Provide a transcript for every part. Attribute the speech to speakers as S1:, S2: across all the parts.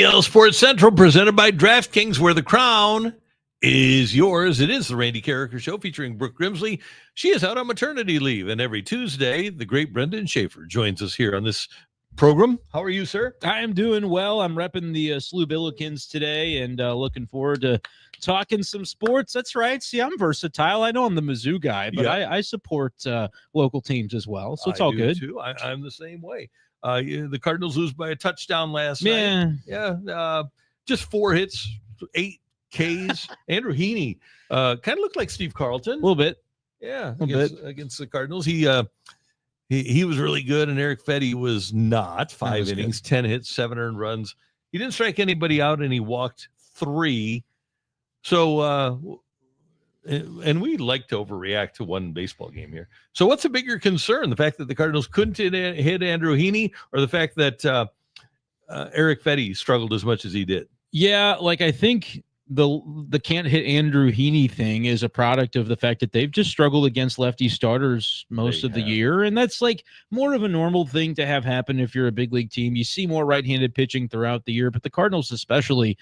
S1: CL Sports Central, presented by DraftKings, where the crown is yours. It is the Randy Karraker Show featuring Brooke Grimsley. She is out on maternity leave, and every Tuesday, the great Brenden Schaeffer joins us here on this program. How are you, sir?
S2: I am doing well. I'm repping the SLU Billikens today and looking forward to talking some sports. That's right. See, I'm versatile. I know I'm the Mizzou guy, but I support local teams as well, so it's all good.
S1: Too. I'm the same way. The Cardinals lose by a touchdown last night. Yeah. Just 4 hits, 8 Ks. Andrew Heaney kind of looked like Steve Carlton.
S2: A little bit.
S1: Yeah, against the Cardinals. He was really good, and Eric Fedde was not. 5 innings, good. 10 hits, 7 earned runs. He didn't strike anybody out, and he walked 3. So, and we like to overreact to one baseball game here. So what's a bigger concern? The fact that the Cardinals couldn't hit Andrew Heaney, or the fact that Eric Fedde struggled as much as he did?
S2: Yeah, I think the can't hit Andrew Heaney thing is a product of the fact that they've just struggled against lefty starters most of the year. And that's more of a normal thing to have happen if you're a big league team. You see more right-handed pitching throughout the year, but the Cardinals especially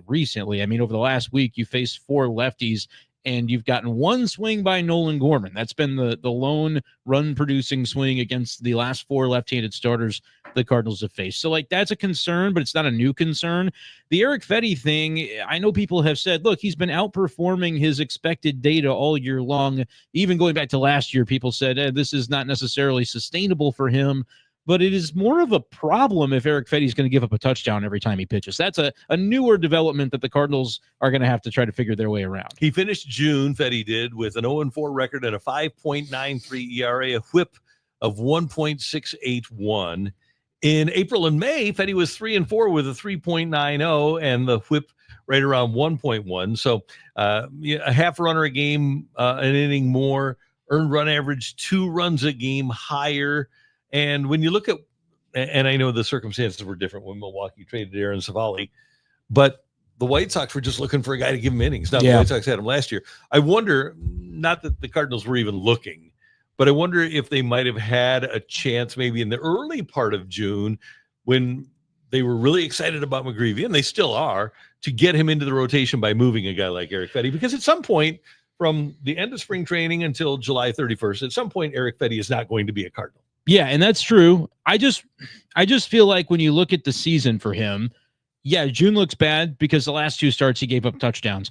S2: recently, over the last week, you face 4 lefties and you've gotten 1 swing by Nolan Gorman. That's been the lone run-producing swing against the last 4 left-handed starters the Cardinals have faced. So, that's a concern, but it's not a new concern. The Eric Fedde thing, I know people have said, look, he's been outperforming his expected data all year long. Even going back to last year, people said, this is not necessarily sustainable for him. But it is more of a problem if Eric Fedde is going to give up a touchdown every time he pitches. That's a newer development that the Cardinals are going to have to try to figure their way around.
S1: He finished June, Fedde did, with an 0-4 record and a 5.93 ERA, a whip of 1.681. In April and May, Fedde was 3-4 with a 3.90 and the whip right around 1.1. So a half runner a game, an inning more, earned run average 2 runs a game higher. And when you look at, and I know the circumstances were different when Milwaukee traded Aaron Savali, but the White Sox were just looking for a guy to give him innings. Now, the White Sox had him last year. I wonder, not that the Cardinals were even looking, but I wonder if they might have had a chance maybe in the early part of June when they were really excited about McGreevy, and they still are, to get him into the rotation by moving a guy like Eric Fedde. Because at some point, from the end of spring training until July 31st, at some point, Eric Fedde is not going to be a Cardinal.
S2: Yeah, and that's true. I just feel like when you look at the season for him, June looks bad because the last 2 starts he gave up touchdowns.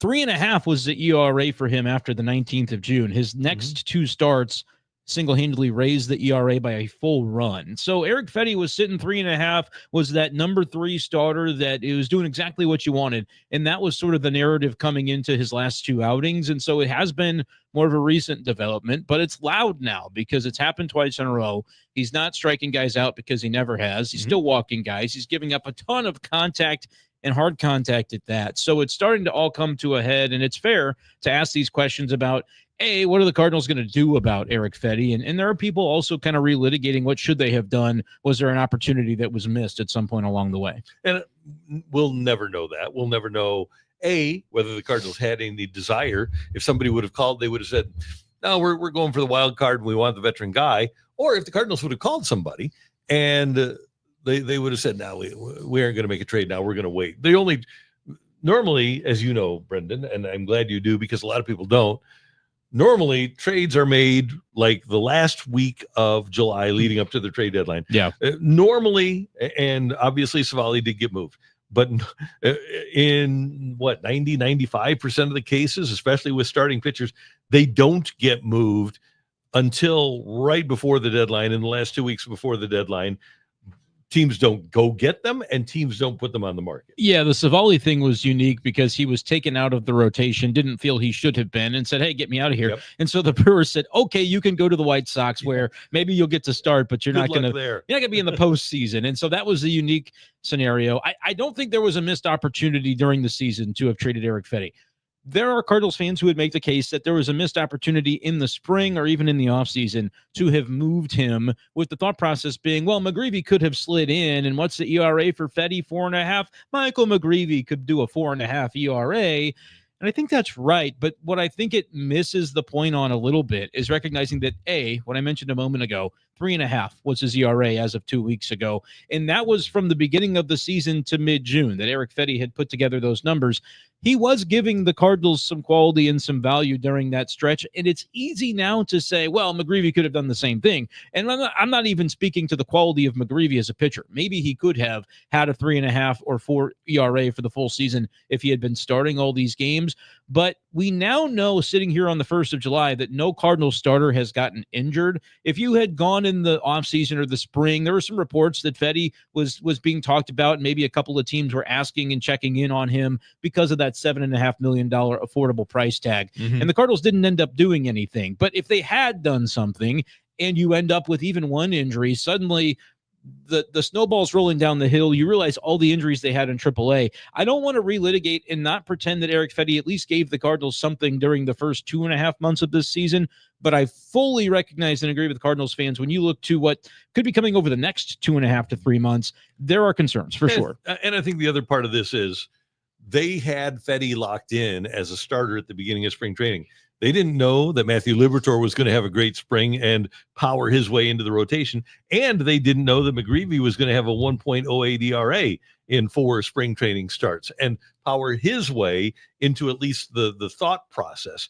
S2: 3.5 was the ERA for him after the 19th of June. His next 2 starts single-handedly raised the ERA by a full run. So Eric Fedde was sitting 3.5, was that number 3 starter that it was doing exactly what you wanted. And that was sort of the narrative coming into his last 2 outings. And so it has been more of a recent development, but it's loud now because it's happened twice in a row. He's not striking guys out because he never has. He's still walking guys. He's giving up a ton of contact and hard contact at that. So it's starting to all come to a head, and it's fair to ask these questions about, what are the Cardinals going to do about Eric Fedde? And there are people also kind of relitigating what should they have done. Was there an opportunity that was missed at some point along the way?
S1: And we'll never know that. We'll never know, whether the Cardinals had any desire. If somebody would have called, they would have said, no, we're going for the wild card and we want the veteran guy. Or if the Cardinals would have called somebody and they would have said, no, we aren't going to make a trade now. We're going to wait. They only normally, as you know, Brenden, and I'm glad you do because a lot of people don't, normally trades are made like the last week of July leading up to the trade deadline.
S2: Yeah.
S1: Normally, and obviously Savali did get moved, but in 95% of the cases, especially with starting pitchers, they don't get moved until right before the deadline. In the last 2 weeks before the deadline, teams don't go get them and teams don't put them on the market.
S2: Yeah, the Savali thing was unique because he was taken out of the rotation, didn't feel he should have been, and said, hey, get me out of here. Yep. And so the Brewers said, okay, you can go to the White Sox where maybe you'll get to start, but you're not going to be in the postseason. And so that was a unique scenario. I don't think there was a missed opportunity during the season to have traded Eric Fedde. There are Cardinals fans who would make the case that there was a missed opportunity in the spring or even in the offseason to have moved him, with the thought process being, well, McGreevy could have slid in, and what's the ERA for Fedde? 4.5. Michael McGreevy could do a 4.5 ERA. And I think that's right. But what I think it misses the point on a little bit is recognizing that, what I mentioned a moment ago, 3.5 was his ERA as of 2 weeks ago. And that was from the beginning of the season to mid-June that Eric Fedde had put together those numbers. He was giving the Cardinals some quality and some value during that stretch. And it's easy now to say, well, McGreevy could have done the same thing. And I'm not even speaking to the quality of McGreevy as a pitcher. Maybe he could have had a 3.5 or 4 ERA for the full season if he had been starting all these games. But we now know, sitting here on the 1st of July, that no Cardinals starter has gotten injured. If you had gone in the offseason or the spring, there were some reports that Fedde was being talked about, and maybe a couple of teams were asking and checking in on him because of that $7.5 million affordable price tag. And the Cardinals didn't end up doing anything. But if they had done something and you end up with even one injury, suddenly the snowball's rolling down the hill. You realize all the injuries they had in AAA. I don't want to relitigate and not pretend that Eric Fedde at least gave the Cardinals something during the first 2.5 months of this season, but I fully recognize and agree with Cardinals fans. When you look to what could be coming over the next 2.5 to 3 months, there are concerns for sure.
S1: And I think the other part of this is they had Fedde locked in as a starter at the beginning of spring training. They didn't know that Matthew Liberatore was going to have a great spring and power his way into the rotation. And they didn't know that McGreevy was going to have a 1.08 ERA in 4 spring training starts and power his way into at least the thought process.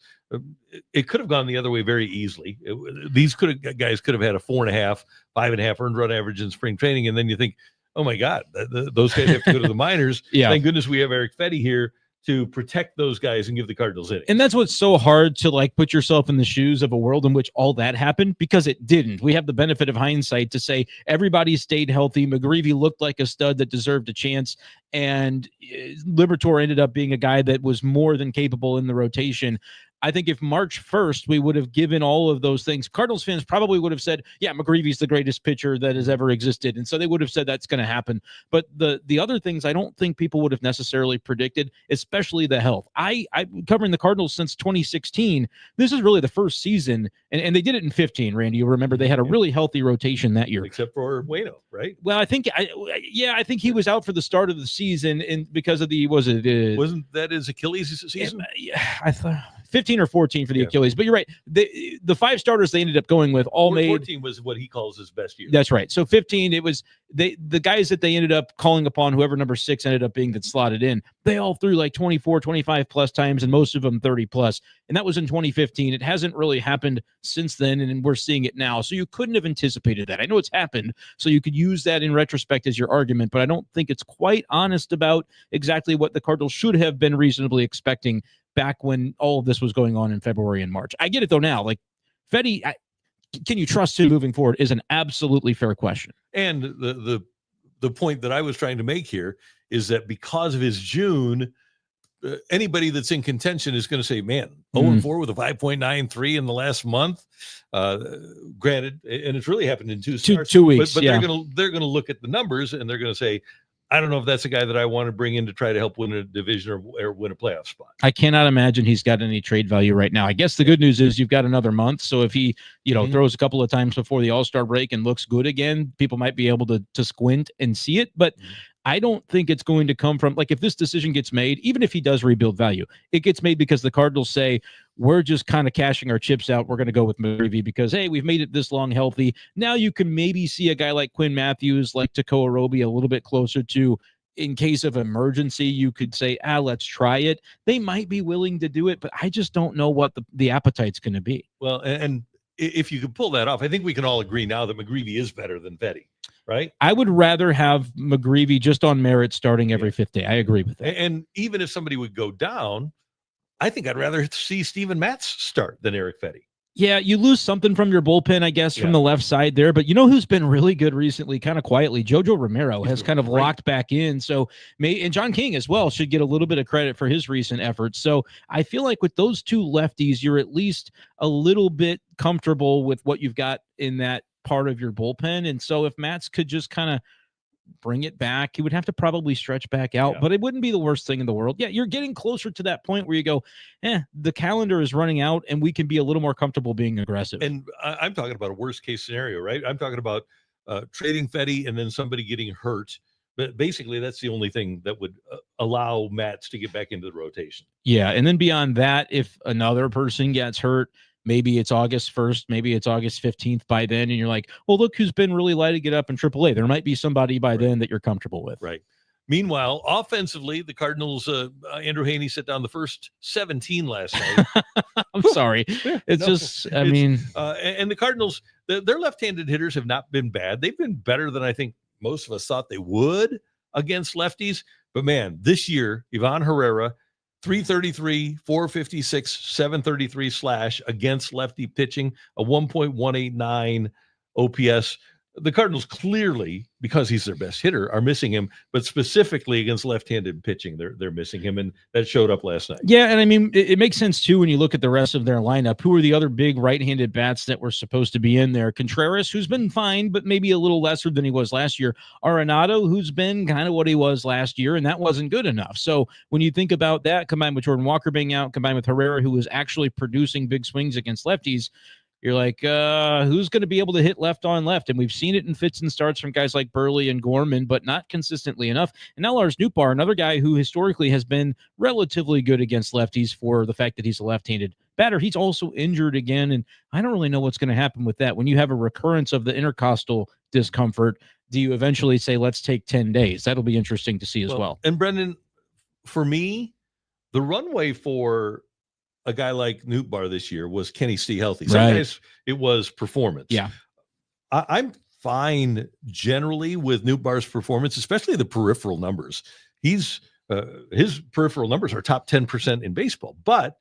S1: It could have gone the other way very easily. These guys could have had a 4.5, 5.5 earned run average in spring training. And then you think, oh my God, those guys have to go to the minors.
S2: Yeah.
S1: Thank goodness we have Eric Fedde here to protect those guys and give the Cardinals innings.
S2: And that's what's so hard to put yourself in the shoes of a world in which all that happened, because it didn't. We have the benefit of hindsight to say everybody stayed healthy. McGreevy looked like a stud that deserved a chance, and Liberatore ended up being a guy that was more than capable in the rotation. I think if March 1st we would have given all of those things, Cardinals fans probably would have said, yeah, McGreevy's the greatest pitcher that has ever existed. And so they would have said that's going to happen. But the other things I don't think people would have necessarily predicted, especially the health. I've been covering the Cardinals since 2016. This is really the first season, and they did it in 15, Randy. You remember they had a really healthy rotation that year.
S1: Except for Waino, right?
S2: Well, I think he was out for the start of the season and because of wasn't
S1: that his Achilles season?
S2: Yeah, I thought 15 or 14 for the Achilles, but you're right. The 5 starters they ended up going with all
S1: 14 was what he calls his best year.
S2: That's right. So 15, it was the guys that they ended up calling upon, whoever number 6 ended up being that slotted in. They all threw like 24, 25 plus times, and most of them 30 plus. And that was in 2015. It hasn't really happened since then, and we're seeing it now. So you couldn't have anticipated that. I know it's happened, so you could use that in retrospect as your argument, but I don't think it's quite honest about exactly what the Cardinals should have been reasonably expecting back when all of this was going on in February and March. I get it though now. Like Fedde, can you trust him moving forward is an absolutely fair question.
S1: And the point that I was trying to make here is that because of his June, anybody that's in contention is going to say, man, 0-4 with a 5.93 in the last month. Granted, and it's really happened in 2 starts,
S2: 2 weeks.
S1: But they're going to look at the numbers and they're going to say, I don't know if that's a guy that I want to bring in to try to help win a division or win a playoff spot.
S2: I cannot imagine he's got any trade value right now. I guess the good news is you've got another month. So if he, throws a couple of times before the All-Star break and looks good again, people might be able to squint and see it. But I don't think it's going to come from, if this decision gets made, even if he does rebuild value, it gets made because the Cardinals say, we're just kind of cashing our chips out. We're going to go with McGreevy because, hey, we've made it this long healthy. Now you can maybe see a guy like Quinn Matthews, like Tekoa Roby, a little bit closer to, in case of emergency, you could say, let's try it. They might be willing to do it, but I just don't know what the appetite's going to be.
S1: Well, and if you could pull that off, I think we can all agree now that McGreevy is better than Fedde, right?
S2: I would rather have McGreevy just on merit starting every 5th day. I agree with that.
S1: And even if somebody would go down, I think I'd rather see Steven Matz start than Eric Fedde.
S2: Yeah, you lose something from your bullpen, I guess, from the left side there. But you know who's been really good recently, kind of quietly? Jojo Romero has kind of locked back in. So, and John King as well should get a little bit of credit for his recent efforts. So I feel like with those 2 lefties, you're at least a little bit comfortable with what you've got in that part of your bullpen. And so if Matz could just kind of bring it back, he would have to probably stretch back out, but it wouldn't be the worst thing in the world. Yeah, you're getting closer to that point where you go, the calendar is running out and we can be a little more comfortable being aggressive.
S1: And I'm talking about a worst case scenario, right? I'm talking about trading Fedde and then somebody getting hurt. But basically, that's the only thing that would allow Matz to get back into the rotation.
S2: Yeah, and then beyond that, if another person gets hurt, maybe it's August 1st, maybe it's August 15th by then, and you're like, well, look who's been really lighting it up in AAA. There might be somebody by then that you're comfortable with.
S1: Right. Meanwhile, offensively, the Cardinals, Andrew Haney set down the first 17 last night.
S2: I'm sorry.
S1: And the Cardinals, their left-handed hitters have not been bad. They've been better than I think most of us thought they would against lefties. But man, this year, Ivan Herrera, 333, 456, 733 slash against lefty pitching, a 1.189 OPS. The Cardinals clearly, because he's their best hitter, are missing him, but specifically against left-handed pitching, they're missing him, and that showed up last night.
S2: Yeah, and I mean, it makes sense, too, when you look at the rest of their lineup. Who are the other big right-handed bats that were supposed to be in there? Contreras, who's been fine, but maybe a little lesser than he was last year. Arenado, who's been kind of what he was last year, and that wasn't good enough. So when you think about that, combined with Jordan Walker being out, combined with Herrera, who was actually producing big swings against lefties, you're like, who's going to be able to hit left on left? And we've seen it in fits and starts from guys like Burley and Gorman, but not consistently enough. And now Lars Nootbaar, another guy who historically has been relatively good against lefties for the fact that he's a left-handed batter. He's also injured again, and I don't really know what's going to happen with that. When you have a recurrence of the intercostal discomfort, do you eventually say, let's take 10 days? That'll be interesting to see as well.
S1: And Brenden, for me, the runway for a guy like Nootbaar this year was, can he stay healthy? Some guys, it was performance.
S2: Yeah.
S1: I'm fine generally with Nootbaar's performance, especially the peripheral numbers. His peripheral numbers are top 10% in baseball, but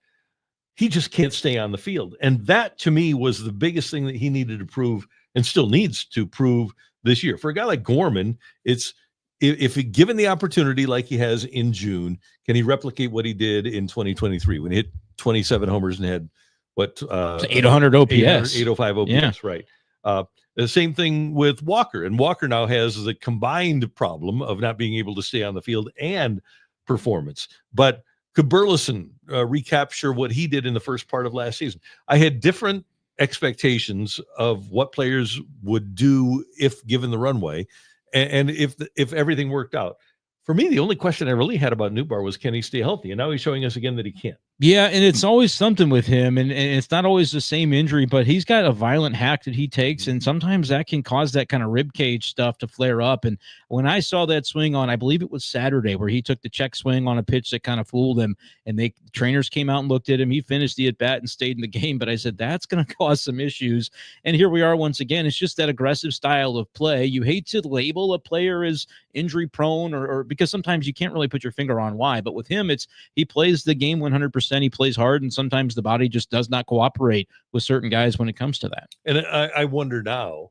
S1: he just can't stay on the field. And that, to me, was the biggest thing that he needed to prove and still needs to prove this year. For a guy like Gorman, it's, if given the opportunity like he has in June, can he replicate what he did in 2023 when he hit 27 homers and had
S2: 800 OPS,
S1: 805 OPS,
S2: yeah.
S1: Right. The same thing with Walker, and Walker now has the combined problem of not being able to stay on the field and performance. But could Burleson recapture what he did in the first part of last season? I had different expectations of what players would do if given the runway, and if everything worked out. For me, the only question I really had about Nootbaar was, can he stay healthy? And now he's showing us again that he can't.
S2: Yeah, and it's always something with him, and it's not always the same injury, but he's got a violent hack that he takes, and sometimes that can cause that kind of rib cage stuff to flare up. And when I saw that swing on, I believe it was Saturday, where he took the check swing on a pitch that kind of fooled him, and the trainers came out and looked at him. He finished the at-bat and stayed in the game, but I said, that's going to cause some issues. And here we are once again. It's just that aggressive style of play. You hate to label a player as injury-prone, or because sometimes you can't really put your finger on why, but with him, he plays the game 100%. He plays hard, and sometimes the body just does not cooperate with certain guys when it comes to that.
S1: And I wonder now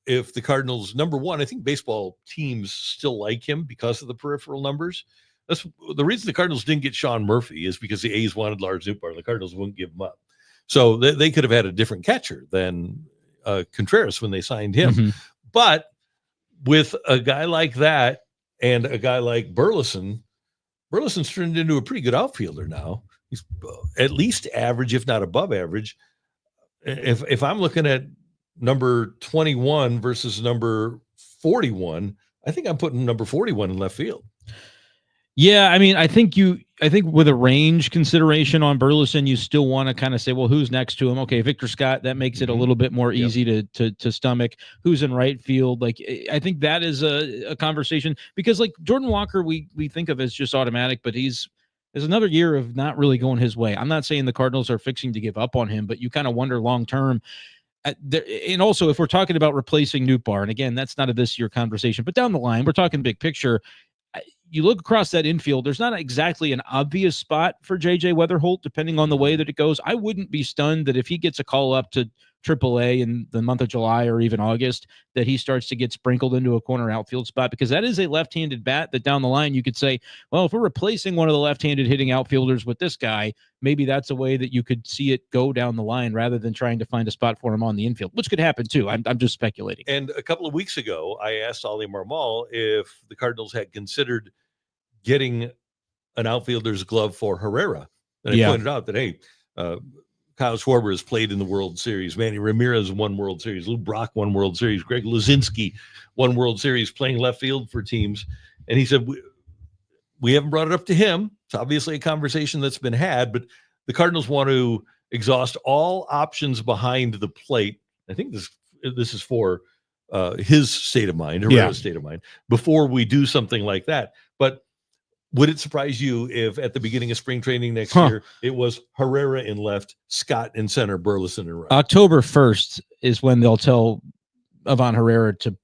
S1: if the Cardinals, number one, I think baseball teams still like him because of the peripheral numbers. That's the reason the Cardinals didn't get Sean Murphy, is because the A's wanted Lars Nootbaar, and the Cardinals wouldn't give him up. So they could have had a different catcher than Contreras when they signed him.
S2: Mm-hmm.
S1: But with a guy like that and a guy like Burleson's turned into a pretty good outfielder now. He's at least average, if not above average. If I'm looking at number 21 versus number 41, I think I'm putting number 41 in left field.
S2: Yeah, I mean, I think with a range consideration on Burleson, you still want to kind of say, well, who's next to him? Okay, Victor Scott, that makes it a little bit more easy to stomach. Who's in right field? Like, I think that is a conversation, because like Jordan Walker, we think of as just automatic, but there's another year of not really going his way. I'm not saying the Cardinals are fixing to give up on him, but you kind of wonder long term. And also, if we're talking about replacing Nootbaar, and again, that's not a this year conversation, but down the line, we're talking big picture. You look across that infield, there's not exactly an obvious spot for J.J. Weatherholt, depending on the way that it goes. I wouldn't be stunned that if he gets a call up to AAA in the month of July or even August, that he starts to get sprinkled into a corner outfield spot, because that is a left-handed bat that down the line you could say, well, if we're replacing one of the left-handed hitting outfielders with this guy, maybe that's a way that you could see it go down the line rather than trying to find a spot for him on the infield, which could happen too. I'm just speculating.
S1: And a couple of weeks ago, I asked Ali Marmol if the Cardinals had considered getting an outfielder's glove for Herrera. And I pointed out that, hey, Kyle Schwarber has played in the World Series. Manny Ramirez won World Series. Lou Brock won World Series. Greg Luzinski won World Series playing left field for teams. And he said, we haven't brought it up to him. It's obviously a conversation that's been had, but the Cardinals want to exhaust all options behind the plate. I think this is for his state of mind, Herrera's state of mind, before we do something like that. But would it surprise you if at the beginning of spring training next year, it was Herrera in left, Scott in center, Burleson in right?
S2: October 1st is when they'll tell Ivan Herrera to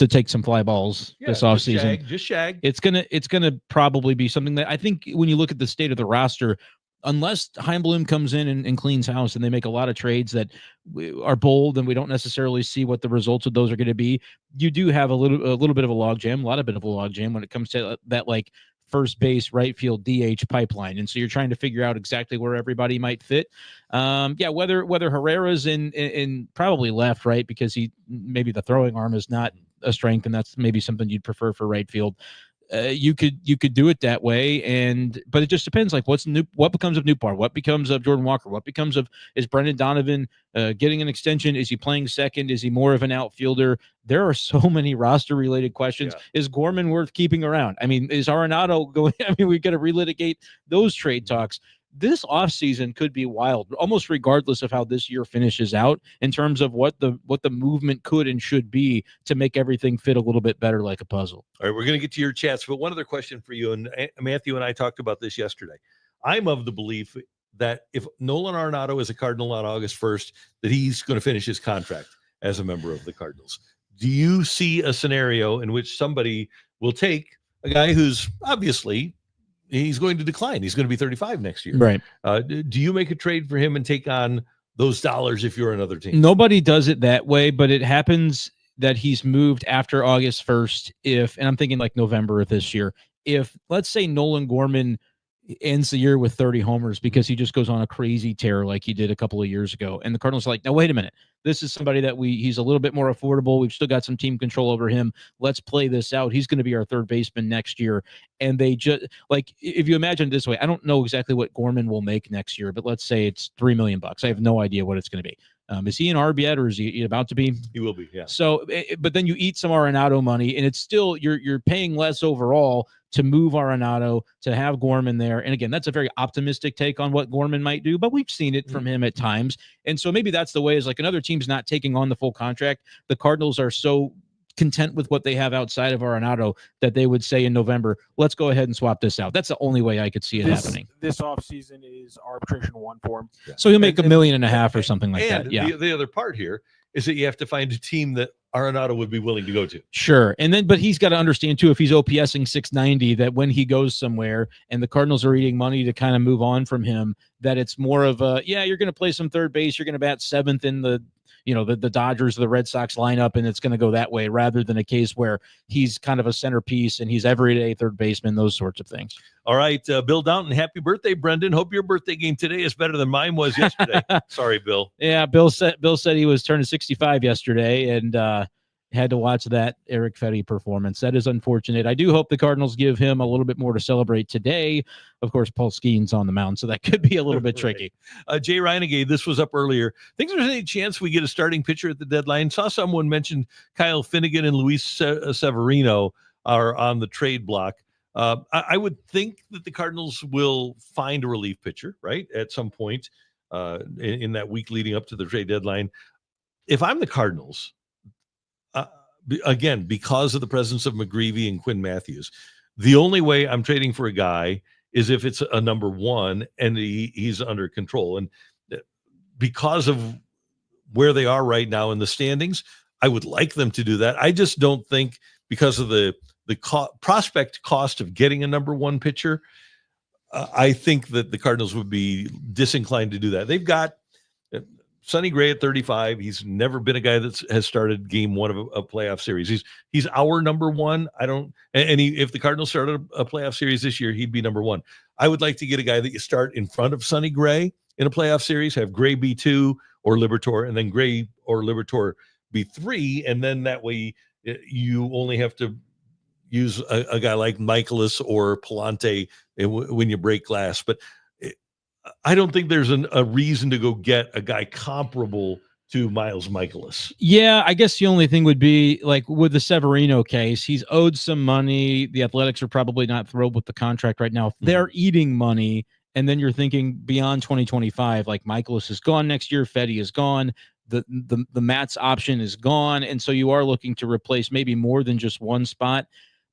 S2: take some fly balls this offseason.
S1: Just shag.
S2: It's gonna probably be something that I think when you look at the state of the roster, unless Heimblum comes in and cleans house and they make a lot of trades that are bold and we don't necessarily see what the results of those are going to be, you do have a little bit of a logjam, a bit of a logjam when it comes to that like first base, right field, DH pipeline. And so you're trying to figure out exactly where everybody might fit. Whether Herrera's in probably left, right, because he maybe the throwing arm is not a strength, and that's maybe something you'd prefer for right field. You could do it that way, but it just depends. Like what becomes of Newpar, what becomes of Jordan Walker, what becomes of is Brendan Donovan getting an extension? Is he playing second? Is he more of an outfielder? There are so many roster related questions. Yeah. Is Gorman worth keeping around? I mean, is Arenado going? I mean, we got to relitigate those trade talks. This offseason could be wild, almost regardless of how this year finishes out in terms of what the movement could and should be to make everything fit a little bit better like a puzzle.
S1: All right, we're going to get to your chats, but one other question for you, and Matthew and I talked about this yesterday. I'm of the belief that if Nolan Arenado is a Cardinal on August 1st, that he's going to finish his contract as a member of the Cardinals. Do you see a scenario in which somebody will take a guy who's obviously he's going to decline? He's going to be 35 next year.
S2: Right.
S1: Do you make a trade for him and take on those dollars if you're another team?
S2: Nobody does it that way, but it happens that he's moved after August 1st. And I'm thinking like November of this year, if let's say Nolan Gorman ends the year with 30 homers because he just goes on a crazy tear like he did a couple of years ago. And the Cardinals are like, no, wait a minute. This is somebody that he's a little bit more affordable. We've still got some team control over him. Let's play this out. He's going to be our third baseman next year. And they just like, if you imagine it this way, I don't know exactly what Gorman will make next year, but let's say it's $3 million. I have no idea what it's going to be. Is he an ARB yet, or is he about to be?
S1: He will be, yeah.
S2: So, but then you eat some Arenado money, and it's still you're paying less overall to move Arenado, to have Gorman there. And again, that's a very optimistic take on what Gorman might do, but we've seen it from him at times. And so maybe that's the way, is like another team's not taking on the full contract. The Cardinals are so content with what they have outside of Arenado that they would say in November, let's go ahead and swap this out. That's the only way I could see it happening.
S3: This offseason is arbitration one for him.
S2: Yeah. So he'll make $1.5 million or something like that. Yeah.
S1: The other part here is that you have to find a team that Arenado would be willing to go to.
S2: Sure. But he's got to understand too, if he's OPSing 690, that when he goes somewhere and the Cardinals are eating money to kind of move on from him, that it's more of a, you're going to play some third base. You're going to bat seventh in the Dodgers or the Red Sox lineup, and it's going to go that way, rather than a case where he's kind of a centerpiece and he's everyday third baseman, those sorts of things.
S1: All right, Bill Downton, happy birthday, Brendan. Hope your birthday game today is better than mine was yesterday. Sorry, Bill.
S2: Yeah, Bill said he was turning 65 yesterday, and had to watch that Eric Fedde performance. That is unfortunate. I do hope the Cardinals give him a little bit more to celebrate today. Of course, Paul Skenes on the mound, so that could be a little bit tricky.
S1: Jay Reinegade, this was up earlier. Think there's any chance we get a starting pitcher at the deadline? Saw someone mention Kyle Finnegan and Luis Severino are on the trade block. I would think that the Cardinals will find a relief pitcher, right, at some point in that week leading up to the trade deadline. If I'm the Cardinals, again, because of the presence of McGreevy and Quinn Matthews, the only way I'm trading for a guy is if it's a number one and he's under control. And because of where they are right now in the standings, I would like them to do that. I just don't think, because of the prospect cost of getting a number one pitcher, I think that the Cardinals would be disinclined to do that. They've got Sonny Gray at 35. He's never been a guy that has started game one of a playoff series. He's our number one. If the Cardinals started a playoff series this year, he'd be number one. I would like to get a guy that you start in front of Sonny Gray in a playoff series, have Gray be 2 or Liberatore, and then Gray or Liberatore be 3. And then that way you only have to use a guy like Mikolas or Palante when you break glass. But I don't think there's a reason to go get a guy comparable to Miles Mikolas.
S2: Yeah, I guess the only thing would be, like with the Severino case, he's owed some money. The Athletics are probably not thrilled with the contract right now. They're eating money, And then you're thinking beyond 2025, like Mikolas is gone next year, Fedde is gone, the Mats option is gone, and so you are looking to replace maybe more than just one spot.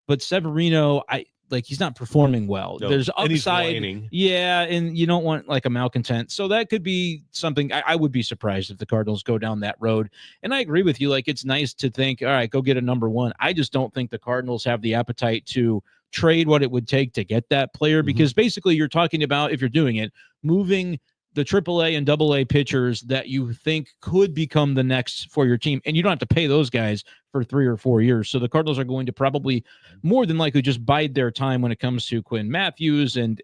S2: But Severino, he's not performing well.
S1: No,
S2: There's
S1: and he's
S2: upside.
S1: whining.
S2: Yeah, and you don't want like a malcontent. So that could be something. I would be surprised if the Cardinals go down that road. And I agree with you. Like, it's nice to think, all right, go get a number one. I just don't think the Cardinals have the appetite to trade what it would take to get that player, because basically you're talking about, if you're doing it, moving the AAA and AA pitchers that you think could become the next for your team. And you don't have to pay those guys for 3 or 4 years. So the Cardinals are going to probably more than likely just bide their time when it comes to Quinn Matthews and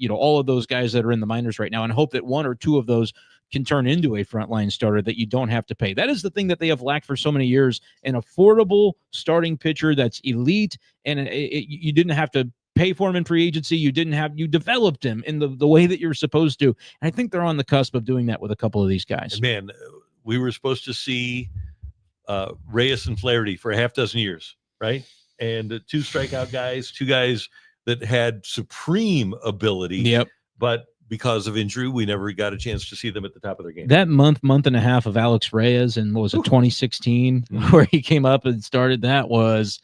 S2: all of those guys that are in the minors right now, and hope that 1 or 2 of those can turn into a frontline starter that you don't have to pay. That is the thing that they have lacked for so many years, an affordable starting pitcher that's elite, and you didn't have to pay for him in free agency. You developed him in the way that you're supposed to. And I think they're on the cusp of doing that with a couple of these guys.
S1: And man, we were supposed to see Reyes and Flaherty for a half dozen years, right? And 2 strikeout guys, 2 guys that had supreme ability.
S2: Yep.
S1: But because of injury, we never got a chance to see them at the top of their game.
S2: That month and a half of Alex Reyes in, 2016, where he came up and started, that was,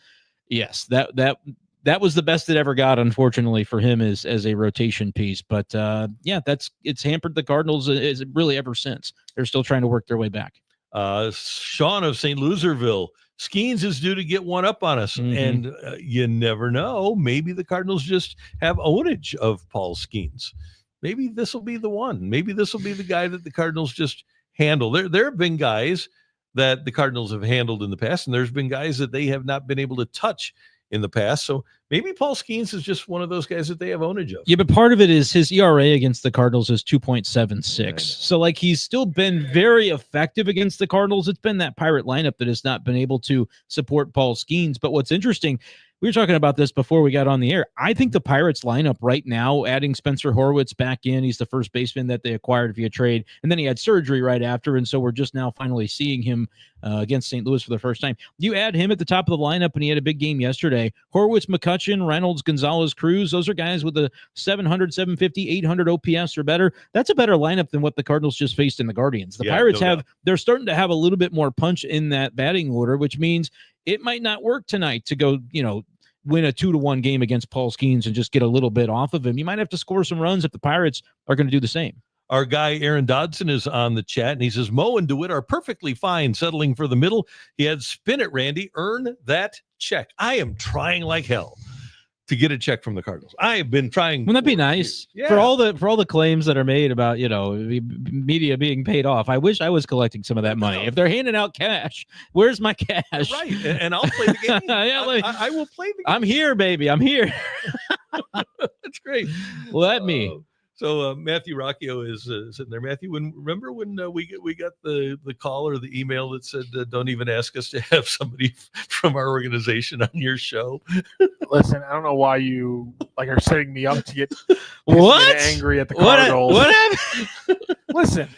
S2: yes, that was the best it ever got, unfortunately, for him as a rotation piece. But it's hampered the Cardinals is really ever since. They're still trying to work their way back.
S1: Sean of St. Louisville, Skenes is due to get one up on us, and you never know. Maybe the Cardinals just have ownage of Paul Skenes. Maybe this will be the one. Maybe this will be the guy that the Cardinals just handle. There have been guys that the Cardinals have handled in the past, and there's been guys that they have not been able to touch in the past. So maybe Paul Skenes is just one of those guys that they have ownage of.
S2: Yeah, but part of it is his ERA against the Cardinals is 2.76. So like, he's still been very effective against the Cardinals. It's been that Pirate lineup that has not been able to support Paul Skenes. But what's interesting, we were talking about this before we got on the air. I think the Pirates lineup right now, adding Spencer Horwitz back in, he's the first baseman that they acquired via trade, and then he had surgery right after, and so we're just now finally seeing him against St. Louis for the first time. You add him at the top of the lineup, and he had a big game yesterday. Horwitz, McCutchen, Reynolds, Gonzalez, Cruz, those are guys with a 700, 750, 800 OPS or better. That's a better lineup than what the Cardinals just faced in the Guardians. The Pirates they're starting to have a little bit more punch in that batting order, which means it might not work tonight to go, win a 2-1 game against Paul Skenes and just get a little bit off of him. You might have to score some runs if the Pirates are going to do the same.
S1: Our guy Aaron Dodson is on the chat, and he says, Mo and DeWitt are perfectly fine settling for the middle. He had spin it, Randy. Earn that check. I am trying like hell to get a check from the Cardinals. I have been trying.
S2: Wouldn't that be nice?
S1: Yeah.
S2: For all the claims that are made about, media being paid off. I wish I was collecting some of that money. If they're handing out cash, where's my cash?
S1: Right. And I'll play the game. I will play the game.
S2: I'm here, baby. I'm here.
S1: That's great.
S2: Let me.
S1: So Matthew Rocchio is sitting there. Matthew, remember when we got the call or the email that said, don't even ask us to have somebody from our organization on your show?
S3: Listen, I don't know why you are setting me up to get angry at the
S2: Cardinals. What
S3: Listen,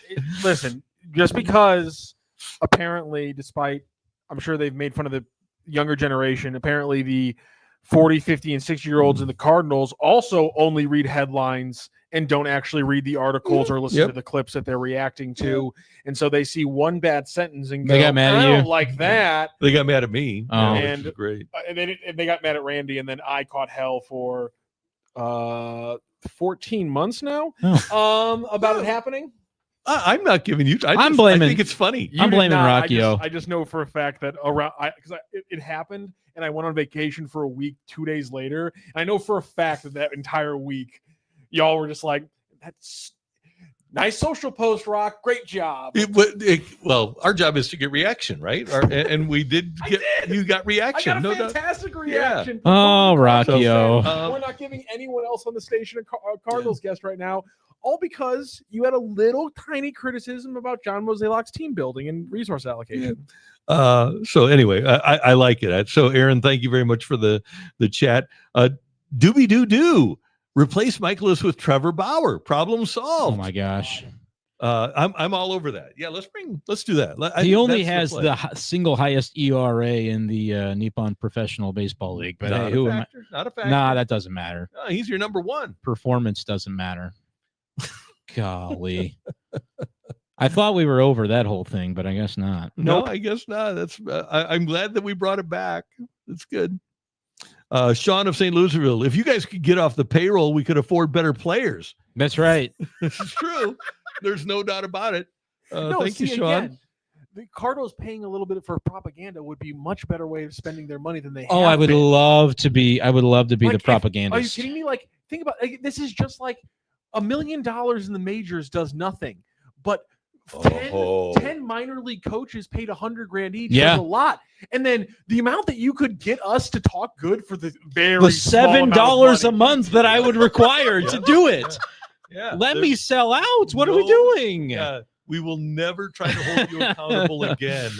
S2: happened?
S3: just because apparently, despite I'm sure they've made fun of the younger generation, apparently the 40, 50, and 60-year-olds in the Cardinals also only read headlines and don't actually read the articles or listen to the clips that they're reacting to. And so they see one bad sentence and go,
S2: they got mad at you.
S3: I don't like that.
S1: They got mad at me.
S2: Oh,
S3: and
S1: great.
S3: And they got mad at Randy, and then I caught hell for 14 months now about it happening.
S1: I'm not giving you.
S2: I'm blaming.
S1: I think it's funny.
S2: I'm blaming Rocchio.
S3: I just know for a fact that it happened, and I went on vacation for a week 2 days later. And I know for a fact that entire week, y'all were just like, "That's nice social post, Rock. Great job."
S1: Well, our job is to get reaction, right? And we did get. You got reaction.
S3: I got a fantastic reaction.
S2: Yeah. Oh, Rocchio.
S3: We're not giving anyone else on the station a Cardinals guest right now. All because you had a little tiny criticism about John Mozeliak's team building and resource allocation.
S1: Yeah. So anyway, I like it. So Aaron, thank you very much for the chat. Doobie-doo-doo. Replace Mikolas with Trevor Bauer. Problem solved.
S2: Oh my gosh.
S1: I'm all over that. Yeah, let's do that.
S2: He only has the single highest ERA in the Nippon Professional Baseball League. But
S1: not a factor.
S2: Nah, that doesn't matter.
S1: No, he's your number one.
S2: Performance doesn't matter. Golly. I thought we were over that whole thing, but I guess not.
S1: No, I guess not. That's I'm glad that we brought it back. That's good. Sean of St. Louisville, if you guys could get off the payroll, we could afford better players.
S2: That's right.
S1: This is true. There's no doubt about it. Thank you,
S3: see,
S1: Sean.
S3: Again, the Cardinals paying a little bit for propaganda would be a much better way of spending their money than they have.
S2: Oh, I would love to be the
S3: Like,
S2: propagandist.
S3: Are you kidding me? Like, think about this is just like $1 million in the majors does nothing, but 10 minor league coaches paid $100,000 each.
S2: Yeah.
S3: That's a lot. And then the amount that you could get us to talk good for the very
S2: The
S3: small amount of
S2: $7 a
S3: money.
S2: month that I would require to do it.
S1: Yeah.
S2: Let me sell out. What are we doing?
S1: We will never try to hold you accountable again.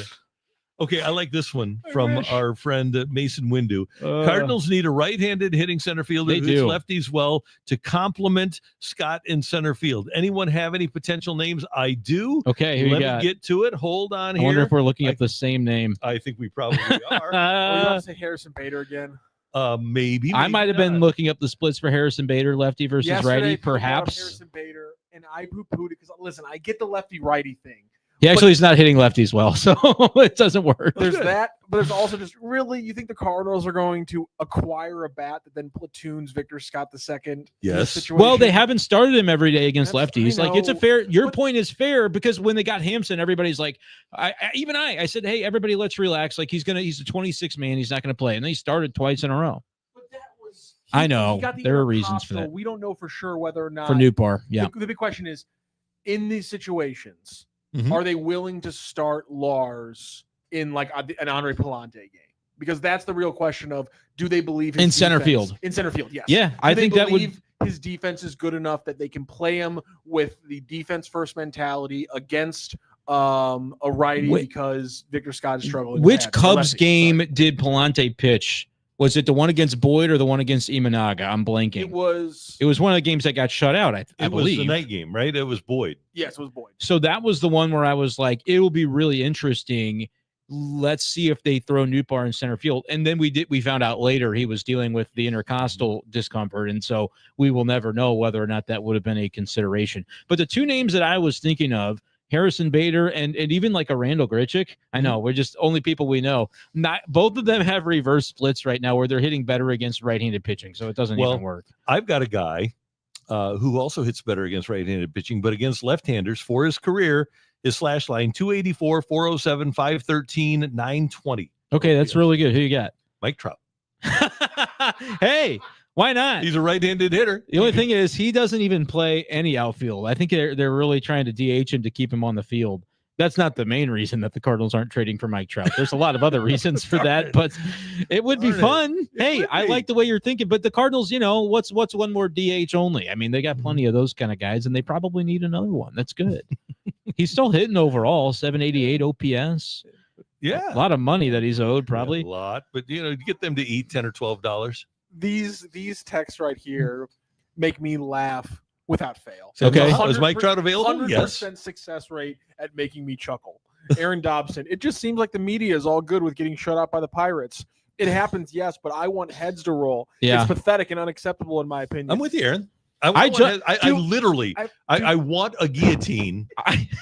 S1: Okay, I like this one from our friend Mason Windu. Cardinals need a right-handed hitting center fielder who hits lefties well to complement Scott in center field. Anyone have any potential names? I do.
S2: Okay, here
S1: Let
S2: you go.
S1: me get to it. Hold on
S2: I
S1: here.
S2: wonder if we're looking at the same name.
S1: I think we probably are.
S3: Are you going to say Harrison Bader again?
S1: Maybe.
S2: I might have been looking up the splits for Harrison Bader, lefty versus
S3: Yesterday,
S2: righty,
S3: people brought up
S2: perhaps.
S3: Harrison Bader, and I poo-pooed it because, listen, I get the lefty-righty thing.
S2: He actually is not hitting lefties well, so it doesn't work.
S3: There's that, but there's also just really, you think the Cardinals are going to acquire a bat that then platoons Victor Scott II?
S1: Yes.
S2: Well, they haven't started him every day against lefties.
S3: I
S2: Like, it's a
S3: know,
S2: fair. Your
S3: but-
S2: point is fair because when they got Hampson, everybody's like, I said, hey, everybody, let's relax. Like he's a 26 man. He's not going to play, and they started twice in a row.
S3: But that was.
S2: I know.
S3: he got the
S2: There are reasons for
S3: intercostal.
S2: that.
S3: We don't know for sure whether or not.
S2: For Newpar, yeah.
S3: The big question is, in these situations,
S1: Mhm.
S3: are they willing to start Lars in like an Andre Palante game? Because that's the real question of, do they believe his
S2: In center
S3: defense-
S2: field.
S3: In center field, yes.
S2: Yeah, I think that would.
S3: His defense is good enough that they can play him with the defense first mentality against a righty because Victor Scott is struggling.
S2: Which
S3: with that.
S2: Cubs
S3: Lefty,
S2: game
S3: sorry.
S2: did Palante pitch? Was it the one against Boyd or the one against Imanaga? I'm blanking.
S3: It was
S2: one of the games that got shut out, I
S1: It was
S2: believe.
S1: the night game, right? It was Boyd.
S3: yes, it was Boyd.
S2: So that was the one where I was like, it will be really interesting. Let's see if they throw Newpar in center field. And then we found out later he was dealing with the intercostal discomfort. And so we will never know whether or not that would have been a consideration. But the two names that I was thinking of, Harrison Bader and even like a Randall Grichuk. I know we're just only people we know. Not both of them have reverse splits right now where they're hitting better against right-handed pitching. So it doesn't even work.
S1: I've got a guy who also hits better against right-handed pitching, but against left-handers for his career, his slash line 284, 407, 513, 920.
S2: Okay, that's really good. Who you got?
S1: Mike Trout.
S2: Hey, why not?
S1: He's a right-handed hitter.
S2: The only thing is he doesn't even play any outfield. I think they're really trying to DH him to keep him on the field. That's not the main reason that the Cardinals aren't trading for Mike Trout. There's a lot of other reasons for that, but it would be fun. Hey, I like the way you're thinking, but the Cardinals, what's one more DH only? I mean, they got plenty of those kind of guys, and they probably need another one. That's good. He's still hitting overall, 788 OPS.
S1: Yeah.
S2: A lot of money that he's owed, probably.
S1: A lot, but get them to eat $10 or $12.
S3: These texts right here make me laugh without fail.
S2: Okay.
S1: Is Mike Trout available?
S3: 100%
S1: Yes.
S3: success rate at making me chuckle. Aaron Dobson. It just seems like the media is all good with getting shut out by the Pirates. It happens, yes, but I want heads to roll.
S2: Yeah.
S3: It's pathetic and unacceptable in my opinion.
S1: I'm with you, Aaron. I want a guillotine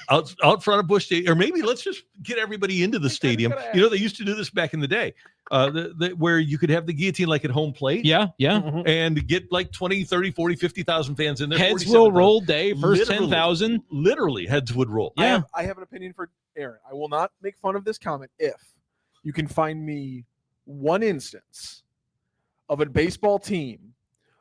S1: out front of Busch Stadium, or maybe let's just get everybody into the stadium. They used to do this back in the day, where you could have the guillotine like at home plate.
S2: Yeah.
S1: And get like 20, 30, 40, 50,000 fans in there.
S2: Heads will roll day, first 10,000.
S1: Literally, heads would roll.
S2: Yeah.
S3: I have an opinion for Aaron. I will not make fun of this comment if you can find me one instance of a baseball team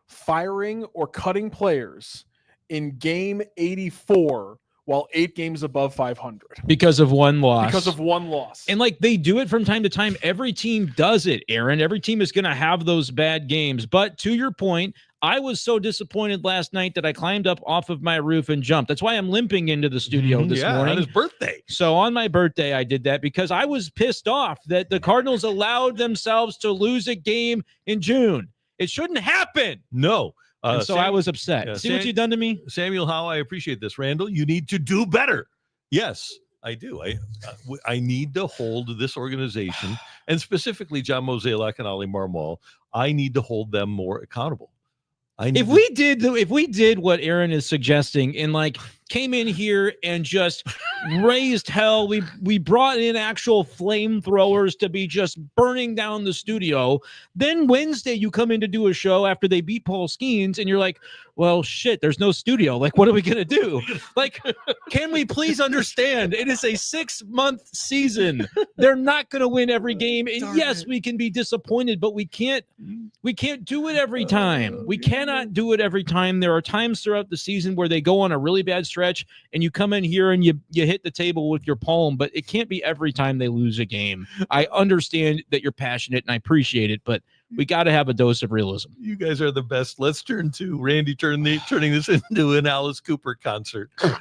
S3: firing or cutting players in game 84 while 8 games above 500
S2: because of one loss. And like they do it from time to time. Every team does it, Aaron. Every team is going to have those bad games. But to your point, I was so disappointed last night that I climbed up off of my roof and jumped. That's why I'm limping into the studio this morning.
S1: On his birthday.
S2: So on my birthday, I did that because I was pissed off that the Cardinals allowed themselves to lose a game in June. It shouldn't happen.
S1: No.
S2: So I was upset. See what you've done to me?
S1: Samuel Howe, I appreciate this. Randall, you need to do better. Yes, I do. I need to hold this organization, and specifically John Mozeliak and Ali Marmol, I need to hold them more accountable.
S2: If we did what Aaron is suggesting and like came in here and just raised hell, we brought in actual flamethrowers to be just burning down the studio. Then Wednesday you come in to do a show after they beat Paul Skenes and you're like, well, shit, there's no studio. Like, what are we going to do? Like, can we please understand? It is a 6-month season. They're not going to win every game. And yes, we can be disappointed, but we can't do it every time. We cannot do it every time. There are times throughout the season where they go on a really bad stretch and you come in here and you hit the table with your palm, but it can't be every time they lose a game. I understand that you're passionate and I appreciate it, but we got to have a dose of realism.
S1: You guys are the best. Let's turn to Randy turning this into an Alice Cooper concert.
S2: I'm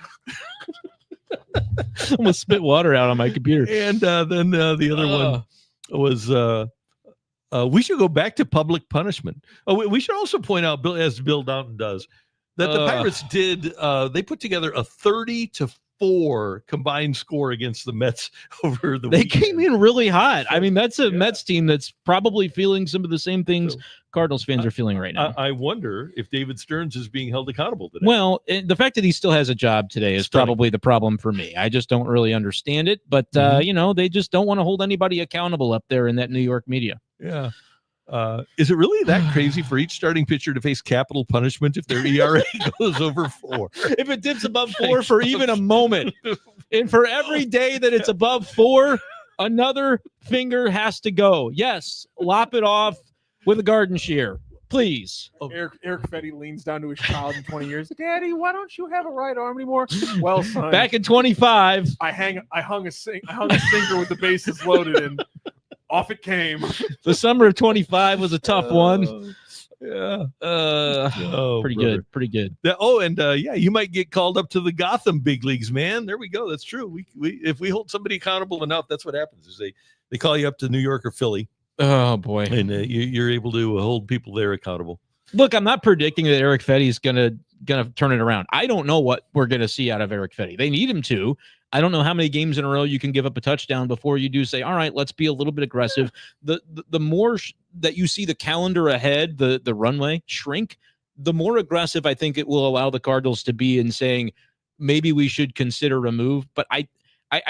S2: gonna spit water out on my computer.
S1: And then the other one was we should go back to public punishment. Oh, we should also point out, as Bill Downton does, that the Pirates did. They put together a 30-4 combined score against the Mets over the weekend.
S2: Came in really hot. I mean, that's a Mets team that's probably feeling some of the same things Cardinals fans are feeling right now.
S1: I wonder if David Stearns is being held accountable today.
S2: Well, the fact that he still has a job today is probably the problem for me. I just don't really understand it. But, they just don't want to hold anybody accountable up there in that New York media.
S1: Yeah. Is it really that crazy for each starting pitcher to face capital punishment if their ERA goes over 4?
S2: If it dips above 4 for even a moment, and for every day that it's above 4, another finger has to go. Yes, lop it off with a garden shear, please.
S3: Eric Fedde leans down to his child in 20 years. Daddy, why don't you have a right arm anymore? Well, son,
S2: back in 25,
S3: I hung a sinker with the bases loaded and off it came.
S2: The summer of 25 was a tough one.
S1: Yeah.
S2: Pretty
S1: brother.
S2: Pretty good.
S1: You might get called up to the Gotham big leagues, man. There we go. That's true. We if we hold somebody accountable enough, that's what happens. Is they call you up to New York or Philly.
S2: Oh boy.
S1: And you're able to hold people there accountable.
S2: Look, I'm not predicting that Eric Fedde is gonna turn it around. I don't know what we're gonna see out of Eric Fedde. They need him to. I don't know how many games in a row you can give up a touchdown before you do say, all right, let's be a little bit aggressive. The more that you see the calendar ahead, the runway shrink, the more aggressive I think it will allow the Cardinals to be in saying maybe we should consider a move. But I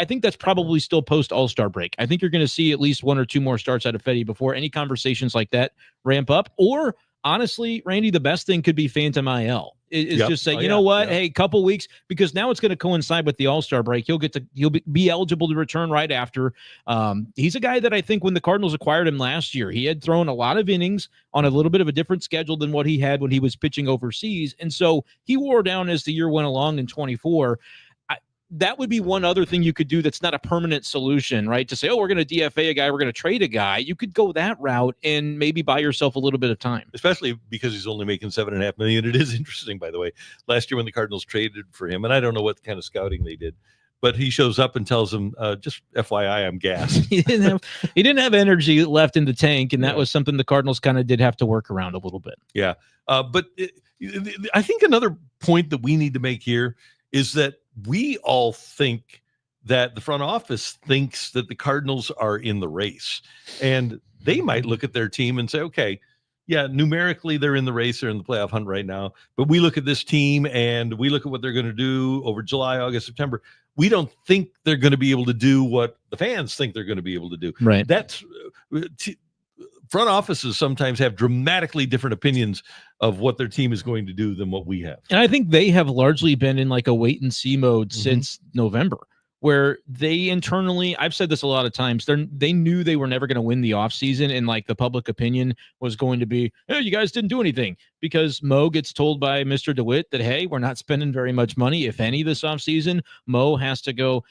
S2: think that's probably still post All-Star break. I think you're going to see at least 1 or 2 more starts out of Fedde before any conversations like that ramp up. Or honestly, Randy, the best thing could be Phantom IL. Is just say, you know what? Hey, couple weeks, because now it's going to coincide with the All-Star break. He'll be eligible to return right after. He's a guy that I think when the Cardinals acquired him last year, he had thrown a lot of innings on a little bit of a different schedule than what he had when he was pitching overseas. And so he wore down as the year went along in 24. That would be one other thing you could do that's not a permanent solution, right? To say, we're going to DFA a guy, we're going to trade a guy. You could go that route and maybe buy yourself a little bit of time.
S1: Especially because he's only making $7.5 million. It is interesting, by the way. Last year when the Cardinals traded for him, and I don't know what kind of scouting they did, but he shows up and tells them, just FYI, I'm gassed.
S2: He didn't have energy left in the tank, and that was something the Cardinals kind of did have to work around a little bit.
S1: Yeah. But I think another point that we need to make here is that we all think that the front office thinks that the Cardinals are in the race, and they might look at their team and say, okay, yeah, numerically they're in the race, they're in the playoff hunt right now, but we look at this team and we look at what they're going to do over July, August, September. We don't think they're going to be able to do what the fans think they're going to be able to do.
S2: Right.
S1: That's front offices sometimes have dramatically different opinions of what their team is going to do than what we have.
S2: And I think they have largely been in like a wait and see mode since November, where they internally, I've said this a lot of times, they knew they were never going to win the offseason, and like the public opinion was going to be, hey, you guys didn't do anything, because Mo gets told by Mr. DeWitt that, hey, we're not spending very much money, if any, this offseason. Mo has to go,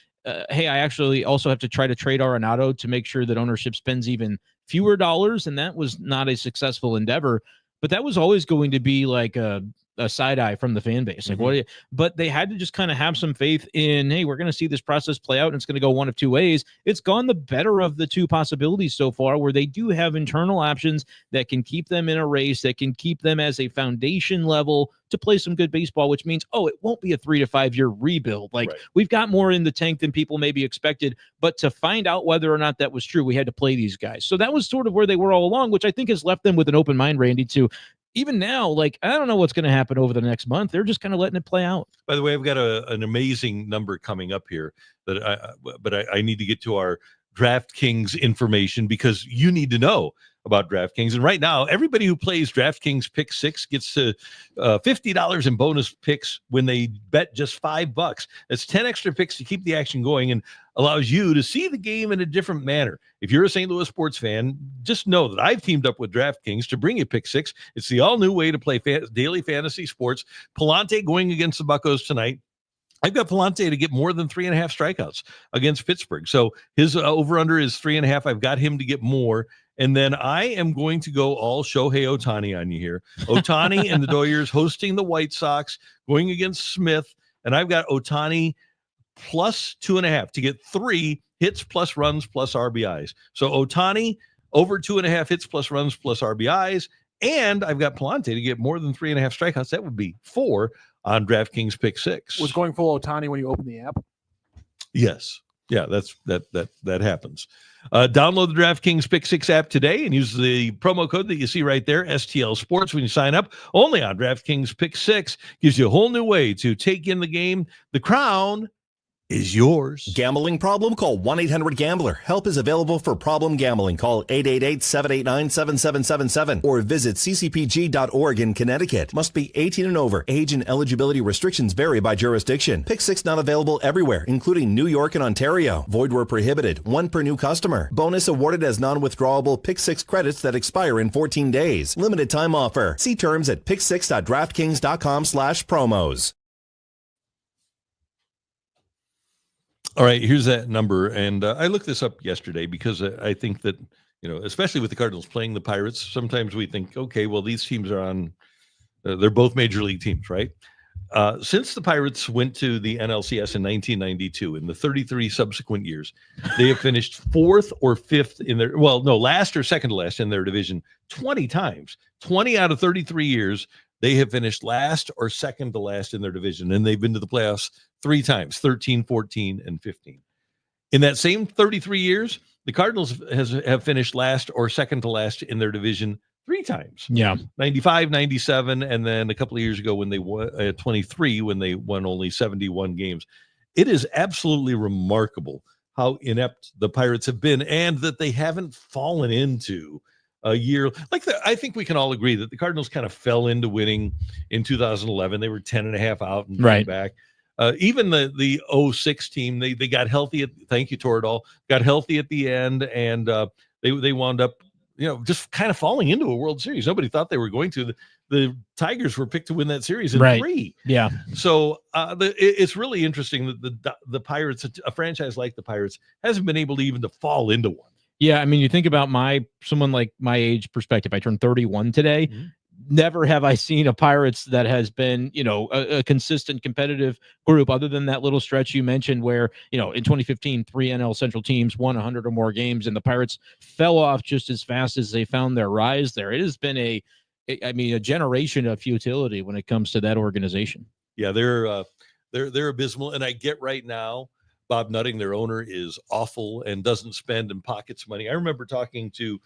S2: hey, I actually also have to try to trade Arenado to make sure that ownership spends even fewer dollars, and that was not a successful endeavor. But that was always going to be like a side eye from the fan base. Like, but they had to just kind of have some faith in, hey, we're going to see this process play out, and it's going to go one of two ways. It's gone the better of the two possibilities so far, where they do have internal options that can keep them in a race, that can keep them as a foundation level to play some good baseball, which means, it won't be a 3 to 5 year rebuild. Like, we've got more in the tank than people maybe expected, but to find out whether or not that was true, we had to play these guys. So that was sort of where they were all along, which I think has left them with an open mind, Randy, to, even now, like, I don't know what's going to happen over the next month. They're just kind of letting it play out.
S1: By the way, I've got an amazing number coming up here but I need to get to our DraftKings information because you need to know about DraftKings. And right now, everybody who plays DraftKings Pick 6 gets to $50 in bonus picks when they bet just $5. That's 10 extra picks to keep the action going and allows you to see the game in a different manner. If you're a St. Louis sports fan, just know that I've teamed up with DraftKings to bring you Pick 6. It's the all-new way to play daily fantasy sports. Palante going against the Buccos tonight. I've got Palante to get more than 3.5 strikeouts against Pittsburgh. So his over-under is 3.5. I've got him to get more. And then I am going to go all Shohei Ohtani on you here. Ohtani and the Doyers hosting the White Sox, going against Smith. And I've got Ohtani plus 2.5 to get 3 hits plus runs plus RBIs. So Ohtani over 2.5 hits plus runs plus RBIs. And I've got Palante to get more than 3.5 strikeouts. That would be 4 on DraftKings Pick 6.
S3: Was going full Ohtani when you open the app?
S1: Yes. Yeah, that happens. Download the DraftKings Pick 6 app today and use the promo code that you see right there, STL Sports, when you sign up. Only on DraftKings Pick 6. Gives you a whole new way to take in the game. The crown is yours.
S4: Gambling problem? Call 1-800-GAMBLER. Help is available for problem gambling. Call 888-789-7777 or visit ccpg.org in Connecticut. Must be 18 and over. Age and eligibility restrictions vary by jurisdiction. Pick 6 not available everywhere, including New York and Ontario. Void where prohibited. 1 per new customer. Bonus awarded as non-withdrawable Pick 6 credits that expire in 14 days. Limited time offer. See terms at pick6.draftkings.com/promos.
S1: All right, here's that number. And I looked this up yesterday because I think that, especially with the Cardinals playing the Pirates, sometimes we think, okay, well, these teams are on, they're both major league teams, right? Since the Pirates went to the NLCS in 1992, in the 33 subsequent years, they have finished 4th or 5th in their, last or second to last in their division 20 times. 20 out of 33 years, they have finished last or second to last in their division, and they've been to the playoffs 3 times, 13, 14, and 15. In that same 33 years, the Cardinals have finished last or second to last in their division 3 times.
S2: Yeah.
S1: 95, 97, and then a couple of years ago when they won 23, when they won only 71 games. It is absolutely remarkable how inept the Pirates have been and that they haven't fallen into a year I think we can all agree that the Cardinals kind of fell into winning in 2011. They were 10.5 out and came back. Even the 06 team, they got healthy. Thank you, Toradol. Got healthy at the end, and they wound up, just kind of falling into a World Series. Nobody thought they were going to. The Tigers were picked to win that series in 3.
S2: Yeah.
S1: So it's really interesting that the Pirates, a franchise like the Pirates, hasn't been able to even to fall into one.
S2: Yeah, I mean, you think about someone like my age perspective. I turned 31 today. Mm-hmm. Never have I seen a Pirates that has been, a consistent competitive group other than that little stretch you mentioned where, in 2015, 3 NL Central teams won 100 or more games and the Pirates fell off just as fast as they found their rise there. It has been a generation of futility when it comes to that organization.
S1: Yeah, they're abysmal. And I get right now, Bob Nutting, their owner, is awful and doesn't spend and pockets money. I remember talking to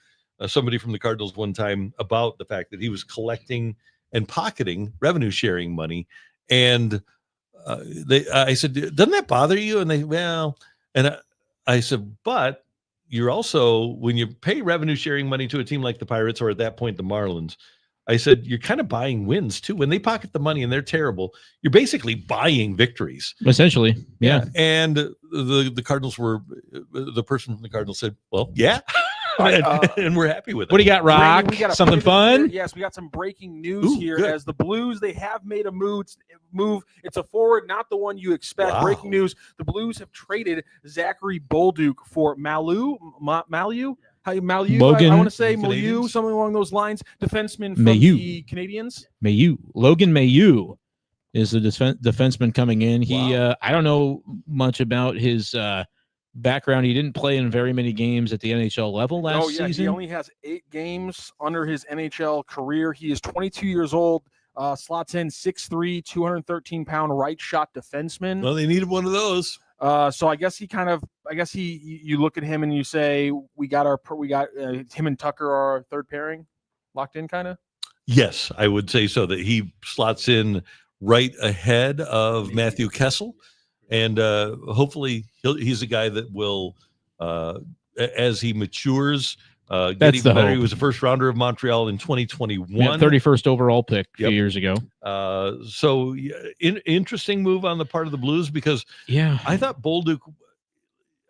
S1: somebody from the Cardinals one time about the fact that he was collecting and pocketing revenue sharing money. And I said, doesn't that bother you? And I said, but you're also, when you pay revenue sharing money to a team like the Pirates, or at that point, the Marlins, I said, you're kind of buying wins too. When they pocket the money and they're terrible, you're basically buying victories.
S2: Essentially. Yeah.
S1: And the Cardinals the person from the Cardinals said, well, yeah. And we're happy with it.
S2: What do you got, Rock?
S3: Brenden, we got
S2: something fun?
S3: Yes, we got some breaking news here. Good. As the Blues, they have made a move. It's a forward, not the one you expect. Wow. Breaking news: the Blues have traded Zachary Bolduc for Malu.
S2: Logan,
S3: I want to say Malu, something along those lines. Defenseman from the Canadians.
S2: Logan Mailloux is the defenseman coming in. He, I don't know much about his background. He didn't play in very many games at the NHL level last season.
S3: He only has 8 games under his NHL career. He is 22 years old. Slots in 6'3", 213-pound right shot defenseman.
S1: Well, they needed one of those.
S3: So I guess you look at him and you say we got him and Tucker, our third pairing, locked in, kind of.
S1: Yes, I would say so, that he slots in right ahead of Matthew Kessel. And hopefully he's a guy that will, as he matures, get
S2: That's
S1: even
S2: the
S1: better.
S2: hope.
S1: He was a first rounder of Montreal in 2021.
S2: Yeah, 31st overall pick a few
S1: Yep.
S2: years ago.
S1: So interesting move on the part of the Blues, because I thought Bolduc,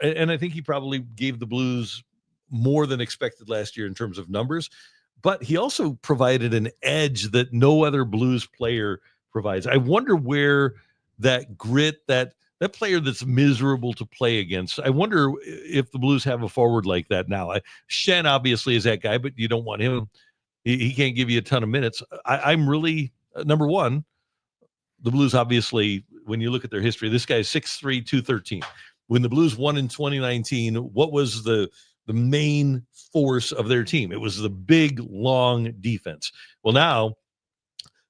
S1: and I think he probably gave the Blues more than expected last year in terms of numbers, but he also provided an edge that no other Blues player provides. I wonder where that grit, that player that's miserable to play against, I wonder if the Blues have a forward like that now. Shen obviously is that guy, but you don't want him. He can't give you a ton of minutes. I'm really, number one, the Blues, obviously, when you look at their history, this guy is 6'3", 213. When the Blues won in 2019, what was the main force of their team? It was the big, long defense. Well, now,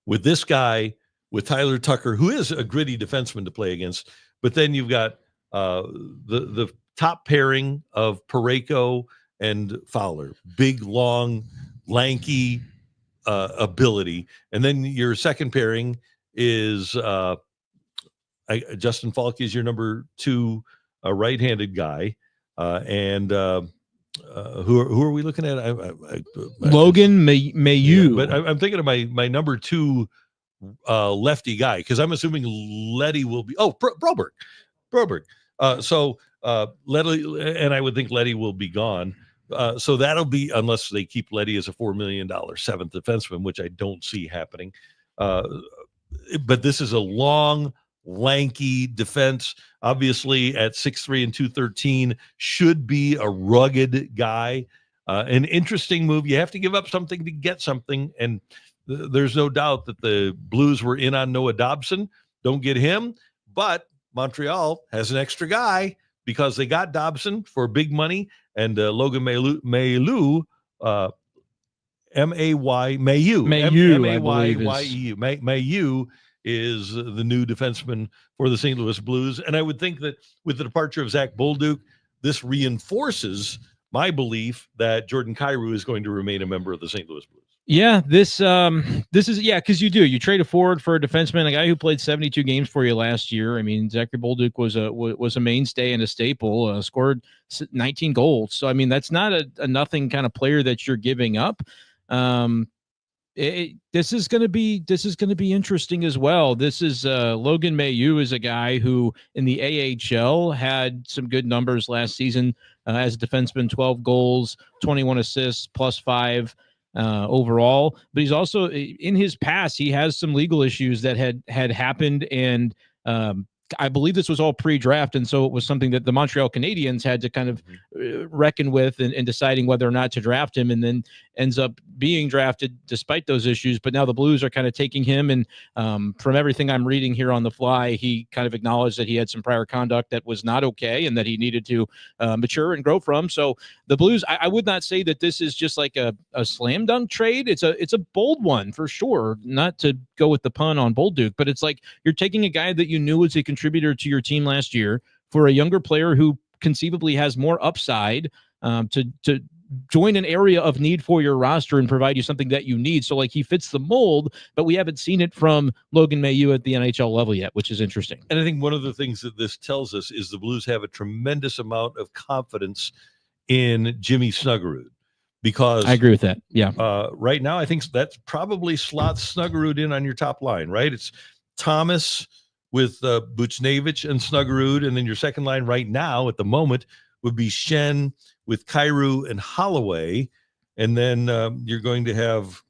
S1: with this guy, with Tyler Tucker, who is a gritty defenseman to play against, but then you've got the top pairing of Karraker and Fowler, big, long, lanky ability. And then your second pairing is Justin Falk is your number 2 right-handed guy. Who are we looking at?
S2: Logan Mailloux.
S1: But I'm thinking of my number 2 lefty guy, because I'm assuming Leddy will be. Oh, Broberg. Leddy, and I would think Leddy will be gone. So that'll be, unless they keep Leddy as a $4 million 7th defenseman, which I don't see happening. But this is a long, lanky defense. Obviously, at 6'3" and 213, should be a rugged guy. An interesting move. You have to give up something to get something, and there's no doubt that the Blues were in on Noah Dobson. Don't get him, but Montreal has an extra guy because they got Dobson for big money, and Logan Mailloux, Mailloux, Mailloux is the new defenseman for the St. Louis Blues. And I would think that with the departure of Zach Bolduc, this reinforces my belief that Jordan Kyrou is going to remain a member of the St. Louis Blues.
S2: Yeah, this is because you trade a forward for a defenseman, a guy who played 72 games for you last year. I mean, Zachary Bolduc was a mainstay and a staple, scored 19 goals. So I mean, that's not a nothing kind of player that you're giving up. This is going to be interesting as well. This is Logan Mailloux is a guy who in the AHL had some good numbers last season as a defenseman, 12 goals, 21 assists, +5. Overall, but he's also in his past, he has some legal issues that had happened, and I believe this was all pre-draft, and so it was something that the Montreal Canadiens had to kind of reckon with in deciding whether or not to draft him, and then ends up being drafted despite those issues. But now the Blues are kind of taking him, and from everything I'm reading here on the fly, he kind of acknowledged that he had some prior conduct that was not okay and that he needed to mature and grow from. So the Blues, I would not say that this is just like a slam dunk trade. It's a bold one for sure, not to go with the pun on Bolduc, but it's like you're taking a guy that you knew was a contributor to your team last year for a younger player who conceivably has more upside to join an area of need for your roster and provide you something that you need. So like he fits the mold, but we haven't seen it from Logan Mailloux at the NHL level yet, which is interesting.
S1: And I think one of the things that this tells us is the Blues have a tremendous amount of confidence in Jimmy Snuggerud, because
S2: I agree with that. Yeah.
S1: Right now, I think that's probably slots Snuggerud in on your top line, right? It's Thomas with Buchnevich and Snuggerud, and then your second line right now at the moment would be Shen with Kyrou and Holloway, and then you're going to have,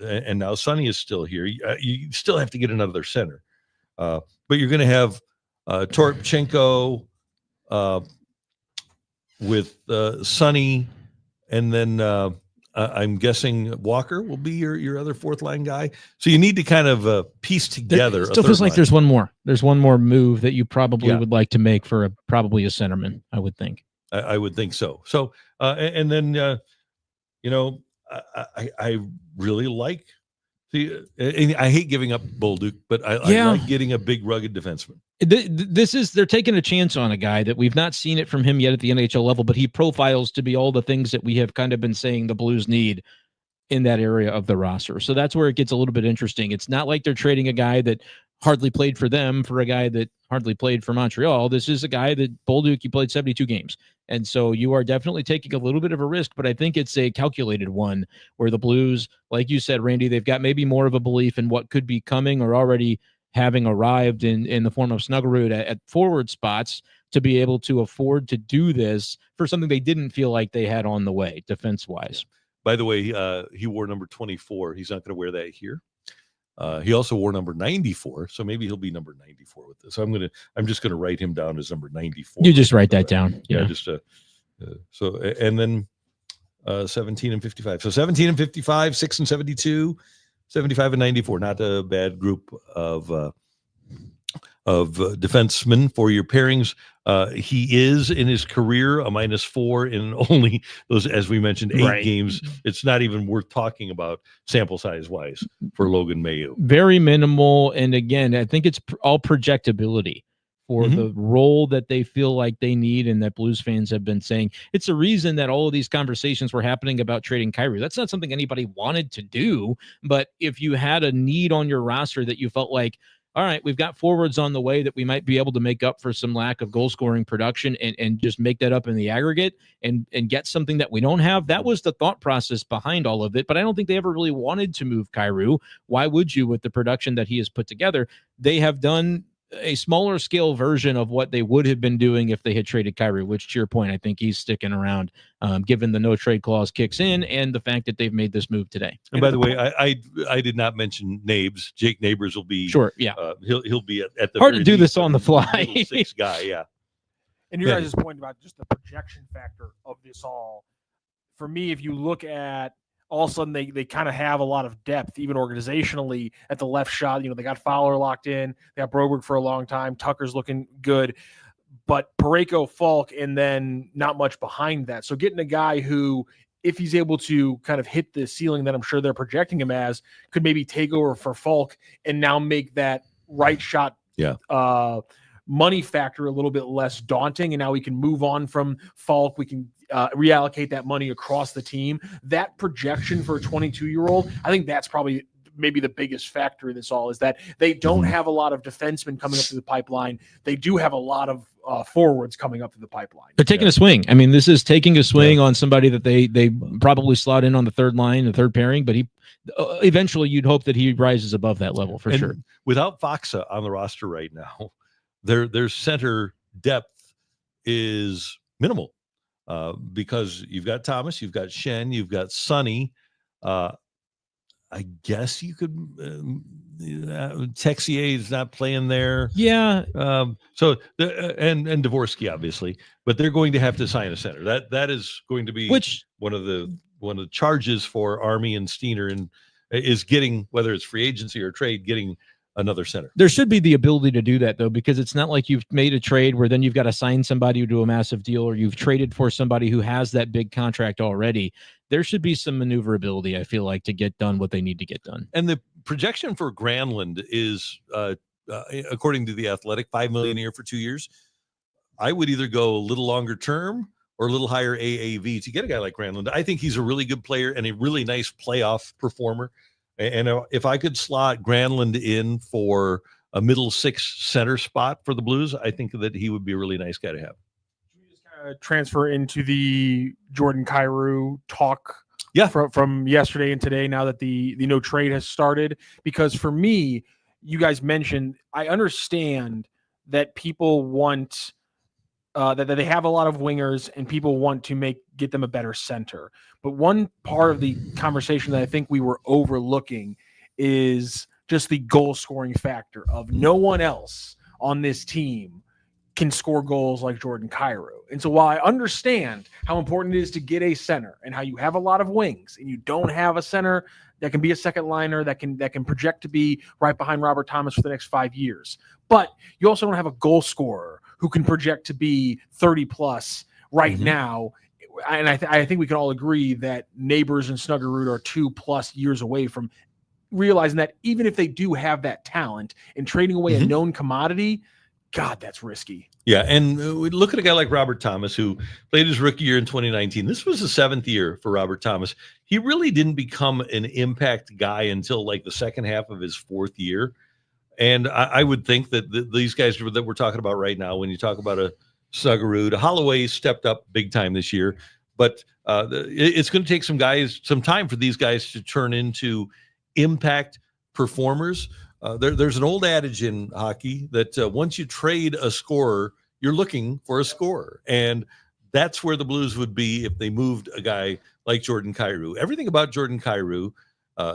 S1: and now Sonny is still here. You still have to get another center, but you're going to have Toropchenko with Sonny, and then I'm guessing Walker will be your other fourth line guy. So you need to kind of piece together.
S2: It still feels like there's one more. There's one more move that you probably would like to make for probably a centerman, I would think.
S1: I would think so. So and then I really like I hate giving up Bolduc, but I like getting a big rugged defenseman.
S2: They're taking a chance on a guy that we've not seen it from him yet at the NHL level, but he profiles to be all the things that we have kind of been saying the Blues need. in that area of the roster. So that's where it gets a little bit interesting. It's not like they're trading a guy that hardly played for them for a guy that hardly played for Montreal. This is a guy that Bolduc, he played 72 games. And so you are definitely taking a little bit of a risk, but I think it's a calculated one where the Blues, like you said, Randy, they've got maybe more of a belief in what could be coming or already having arrived in the form of Snuggerud at forward spots to be able to afford to do this for something they didn't feel like they had on the way defense-wise.
S1: By the way, he wore number 24. He's not going to wear that here. He also wore number 94, so maybe he'll be number 94 with this. I'm just gonna write him down as number 94.
S2: You just write that down.
S1: Yeah, just so and then 17 and 55. So 17 and 55, 6 and 72, 75 and 94. Not a bad group of defensemen for your pairings. He is in his career a -4 in only those, as we mentioned, 8 games. It's not even worth talking about sample size wise for Logan Mailloux.
S2: Very minimal. And again, I think it's all projectability for the role that they feel like they need and that Blues fans have been saying. It's a reason that all of these conversations were happening about trading Kyrou. That's not something anybody wanted to do, but if you had a need on your roster that you felt like, all right, we've got forwards on the way that we might be able to make up for some lack of goal scoring production and just make that up in the aggregate and get something that we don't have. That was the thought process behind all of it. But I don't think they ever really wanted to move Kyrou. Why would you with the production that he has put together? They have done a smaller scale version of what they would have been doing if they had traded Kyrou, which to your point, I think he's sticking around given the no trade clause kicks in and the fact that they've made this move today.
S1: And by the way, I did not mention Nabes. Jake Neighbors will be he'll be at the
S2: hard to do this on the fly.
S1: 6 guy, yeah.
S3: And your guys' point about just the projection factor of this all, for me, if you look at all of a sudden they kind of have a lot of depth, even organizationally at the left shot. They got Fowler locked in. They got Broberg for a long time. Tucker's looking good. But Parayko, Falk, and then not much behind that. So getting a guy who, if he's able to kind of hit the ceiling that I'm sure they're projecting him as, could maybe take over for Falk and now make that right shot money factor a little bit less daunting. And now we can move on from Falk. We can reallocate that money across the team. That projection for a 22-year-old, I think that's probably maybe the biggest factor in this all, is that they don't have a lot of defensemen coming up through the pipeline. They do have a lot of forwards coming up through the pipeline.
S2: They're taking a swing. I mean, this is taking a swing on somebody that they probably slot in on the third line, the third pairing, but he eventually you'd hope that he rises above that level for sure.
S1: Without Faksa on the roster right now, their center depth is minimal. Because you've got Thomas, you've got Schenn, you've got Sonny. I guess you could Texier is not playing there.
S2: Yeah.
S1: So and Dvorsky obviously, but they're going to have to sign a center. That is going to be one of the charges for Army and Steiner, and is getting, whether it's free agency or trade, getting another center.
S2: There should be the ability to do that, though, because it's not like you've made a trade where then you've got to sign somebody to do a massive deal, or you've traded for somebody who has that big contract already. There should be some maneuverability, I feel like, to get done what they need to get done.
S1: And the projection for Granlund is, according to The Athletic, $5 million a year for 2 years. I would either go a little longer term or a little higher AAV to get a guy like Granlund. I think he's a really good player and a really nice playoff performer. And if I could slot Granlund in for a middle 6 center spot for the Blues, I think that he would be a really nice guy to have.
S3: Can we just kind of transfer into the Jordan Kyrou talk from yesterday and today, now that the no trade has started? Because for me, you guys mentioned, I understand that people want that they have a lot of wingers and people want to get them a better center. But one part of the conversation that I think we were overlooking is just the goal scoring factor of no one else on this team can score goals like Jordan Kyrou. And so while I understand how important it is to get a center and how you have a lot of wings and you don't have a center that can be a second liner that can project to be right behind Robert Thomas for the next 5 years, but you also don't have a goal scorer who can project to be 30 plus right now. And I think we can all agree that Neighbors and Snuggerud are 2+ years away from realizing that even if they do have that talent and trading away a known commodity, God, that's risky.
S1: Yeah, and we look at a guy like Robert Thomas, who played his rookie year in 2019. This was the 7th year for Robert Thomas. He really didn't become an impact guy until like the second half of his 4th year. And I would think that these guys that we're talking about right now, when you talk about a Snuggerud, Holloway stepped up big time this year, but it's going to take some time for these guys to turn into impact performers. There's an old adage in hockey that once you trade a scorer, you're looking for a scorer. And that's where the Blues would be if they moved a guy like Jordan Kyrou. Everything about Jordan Kyrou,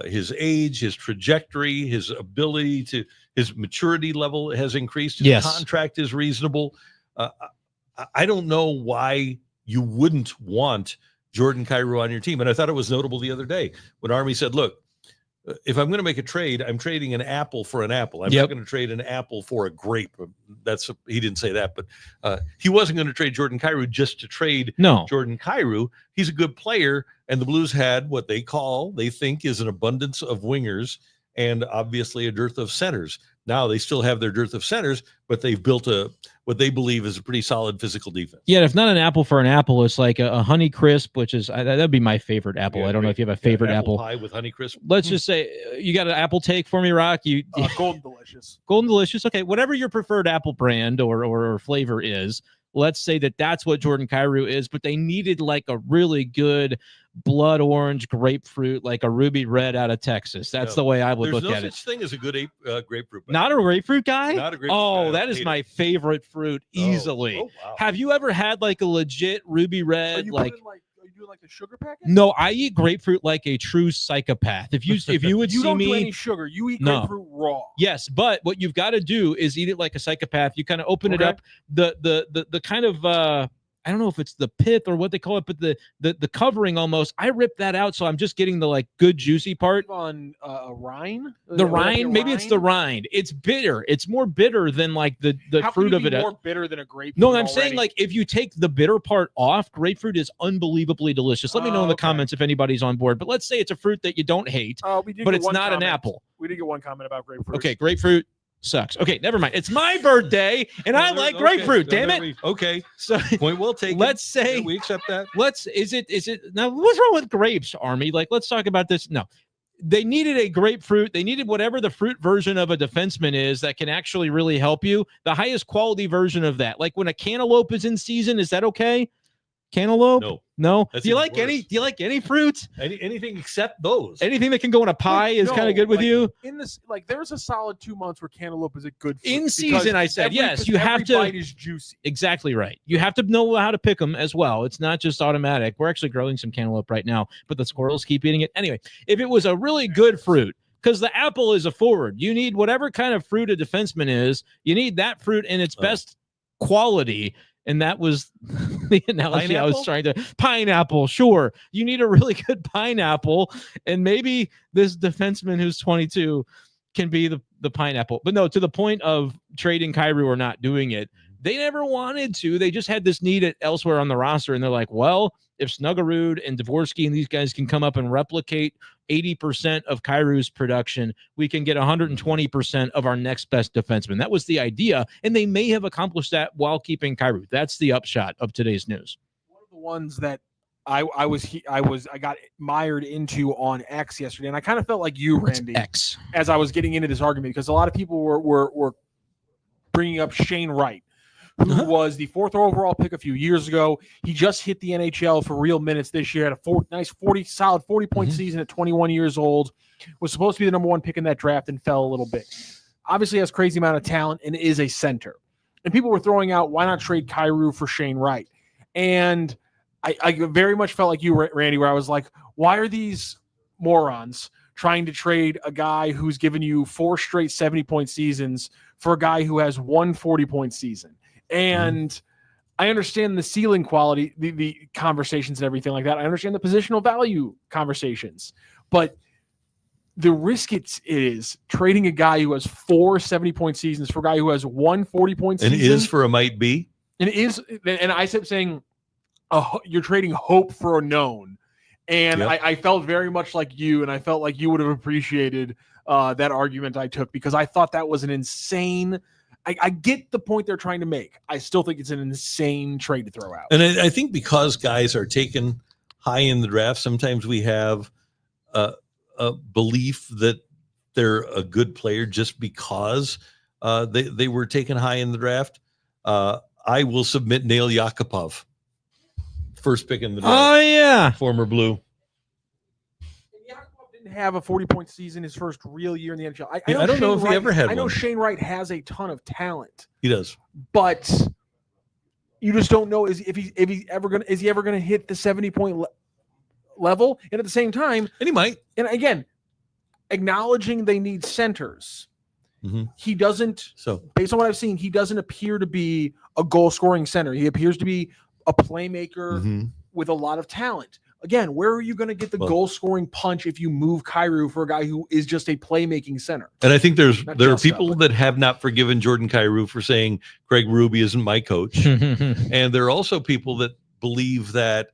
S1: his age, his trajectory, his ability his maturity level has increased. His contract is reasonable. I don't know why you wouldn't want Jordan Kyrou on your team. And I thought it was notable the other day when Army said, look, if I'm going to make a trade, I'm trading an apple for an apple. I'm not going to trade an apple for a grape. He didn't say that, but he wasn't going to trade Jordan Kyrou just to trade Jordan Kyrou. He's a good player, and the Blues had what they think is an abundance of wingers and obviously a dearth of centers. Now they still have their dearth of centers, but they've built what they believe is a pretty solid physical defense.
S2: Yeah, if not an apple for an apple, it's like a Honey Crisp, which is that'd be my favorite apple.
S1: Yeah,
S2: I don't know if you have a favorite apple
S1: pie with Honey Crisp.
S2: Let's just say you got an apple take for me, Rock.
S3: Golden Delicious.
S2: Golden Delicious. Okay, whatever your preferred apple brand or flavor is. Let's say that's what Jordan Kyrou is, but they needed like a really good blood orange grapefruit, like a ruby red out of Texas. That's the way I would look at it.
S1: There's no such thing as a good grapefruit.
S2: Not a grapefruit guy?
S1: Not a grapefruit guy.
S2: That is my favorite fruit easily.
S1: Oh, wow.
S2: Have you ever had like a legit ruby red?
S3: Are you doing like the sugar packet?
S2: No, I eat grapefruit like a true psychopath. If you would
S3: you
S2: see
S3: don't
S2: me,
S3: do any sugar. You eat grapefruit raw.
S2: Yes, but what you've got to do is eat it like a psychopath. You kind of open it up. The kind of I don't know if it's the pith or what they call it, but the covering almost. I rip that out, so I'm just getting the like good juicy part.
S3: On a rind.
S2: The rind, maybe it's the rind. It's bitter. It's more bitter than like the fruit of it.
S3: More bitter than a grapefruit.
S2: No, I'm saying like if you take the bitter part off, grapefruit is unbelievably delicious. Let me know in the comments if anybody's on board. But let's say it's a fruit that you don't hate, but it's not an apple.
S3: We did get one comment about grapefruit.
S2: Okay, grapefruit sucks. Okay, never mind. It's my birthday, and I like grapefruit. Damn it.
S1: Okay.
S2: So
S1: point well taken.
S2: Let's say
S1: we accept that.
S2: Is it now? What's wrong with grapes, Army? Like, let's talk about this. No, they needed a grapefruit. They needed whatever the fruit version of a defenseman is that can actually really help you. The highest quality version of that. Like when a cantaloupe is in season, is that okay? Cantaloupe? No. Do you like any fruits?
S1: Anything except those?
S2: Anything that can go in a pie is kind of good with you.
S3: In this, like, there's a solid 2 months where cantaloupe is a good fruit
S2: in season. I said yes. You have to.
S3: Bite is juicy.
S2: Exactly right. You have to know how to pick them as well. It's not just automatic. We're actually growing some cantaloupe right now, but the squirrels keep eating it anyway. If it was a really good fruit, because the apple is a forward, you need whatever kind of fruit a defenseman is. You need that fruit in its best quality. And that was the analogy I was trying to. Pineapple, sure. You need a really good pineapple. And maybe this defenseman who's 22 can be the pineapple. But no, to the point of trading Kyrou or not doing it, they never wanted to. They just had this need elsewhere on the roster. And they're like, well, if Snuggerud and Dvorsky and these guys can come up and replicate 80% of Kyrou's production, we can get 120% of our next best defenseman. That was the idea, and they may have accomplished that while keeping Kyrou. That's the upshot of today's news.
S3: One of the ones that I got mired into on X yesterday, and I kind of felt like you, Randy,
S2: X, as
S3: I was getting into this argument, because a lot of people were bringing up Shane Wright, who was the 4th overall pick a few years ago. He just hit the NHL for real minutes this year. Had a solid 40-point season at 21 years old. Was supposed to be the number 1 pick in that draft and fell a little bit. Obviously has crazy amount of talent and is a center. And people were throwing out, why not trade Kyrou for Shane Wright? And I very much felt like you, Randy, where I was like, why are these morons trying to trade a guy who's given you 4 straight 70-point seasons for a guy who has 1 40-point season? And I understand the ceiling quality, the conversations and everything like that. I understand the positional value conversations, but the risk it is trading a guy who has 4 70-point seasons for a guy who has 1 40-point season.
S1: And is for a might be.
S3: And I kept saying, you're trading hope for a known. And I felt very much like you, and I felt like you would have appreciated that argument I took, because I thought that was an insane I get the point they're trying to make. I still think it's an insane trade to throw out.
S1: And I think because guys are taken high in the draft, sometimes we have a belief that they're a good player just because they were taken high in the draft. I will submit Nail Yakupov, first pick in the draft.
S2: Oh yeah,
S1: Former Blue.
S3: Yakupov didn't have a 40-point season his first real year in the NHL.
S1: I don't know if he ever had one.
S3: I know Shane Wright has a ton of talent.
S1: He does,
S3: but you just don't know is he ever gonna hit the 70-point level. And at the same time,
S1: and he might.
S3: And again, acknowledging they need centers.
S1: Mm-hmm.
S3: He doesn't. So based on what I've seen, he doesn't appear to be a goal-scoring center. He appears to be a playmaker with a lot of talent. Again, where are you going to get the goal-scoring punch if you move Kyrou for a guy who is just a playmaking center?
S1: And I think there are people that have not forgiven Jordan Kyrou for saying Craig Berube isn't my coach, and there are also people that believe that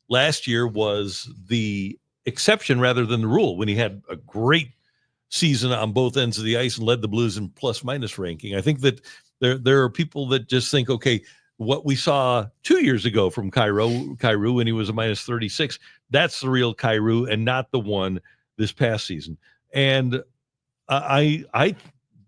S1: last year was the exception rather than the rule when he had a great season on both ends of the ice and led the Blues in plus-minus ranking. I think that there are people that just think, okay, what we saw 2 years ago from Kyrou when he was a minus 36, that's the real Kyrou and not the one this past season. And I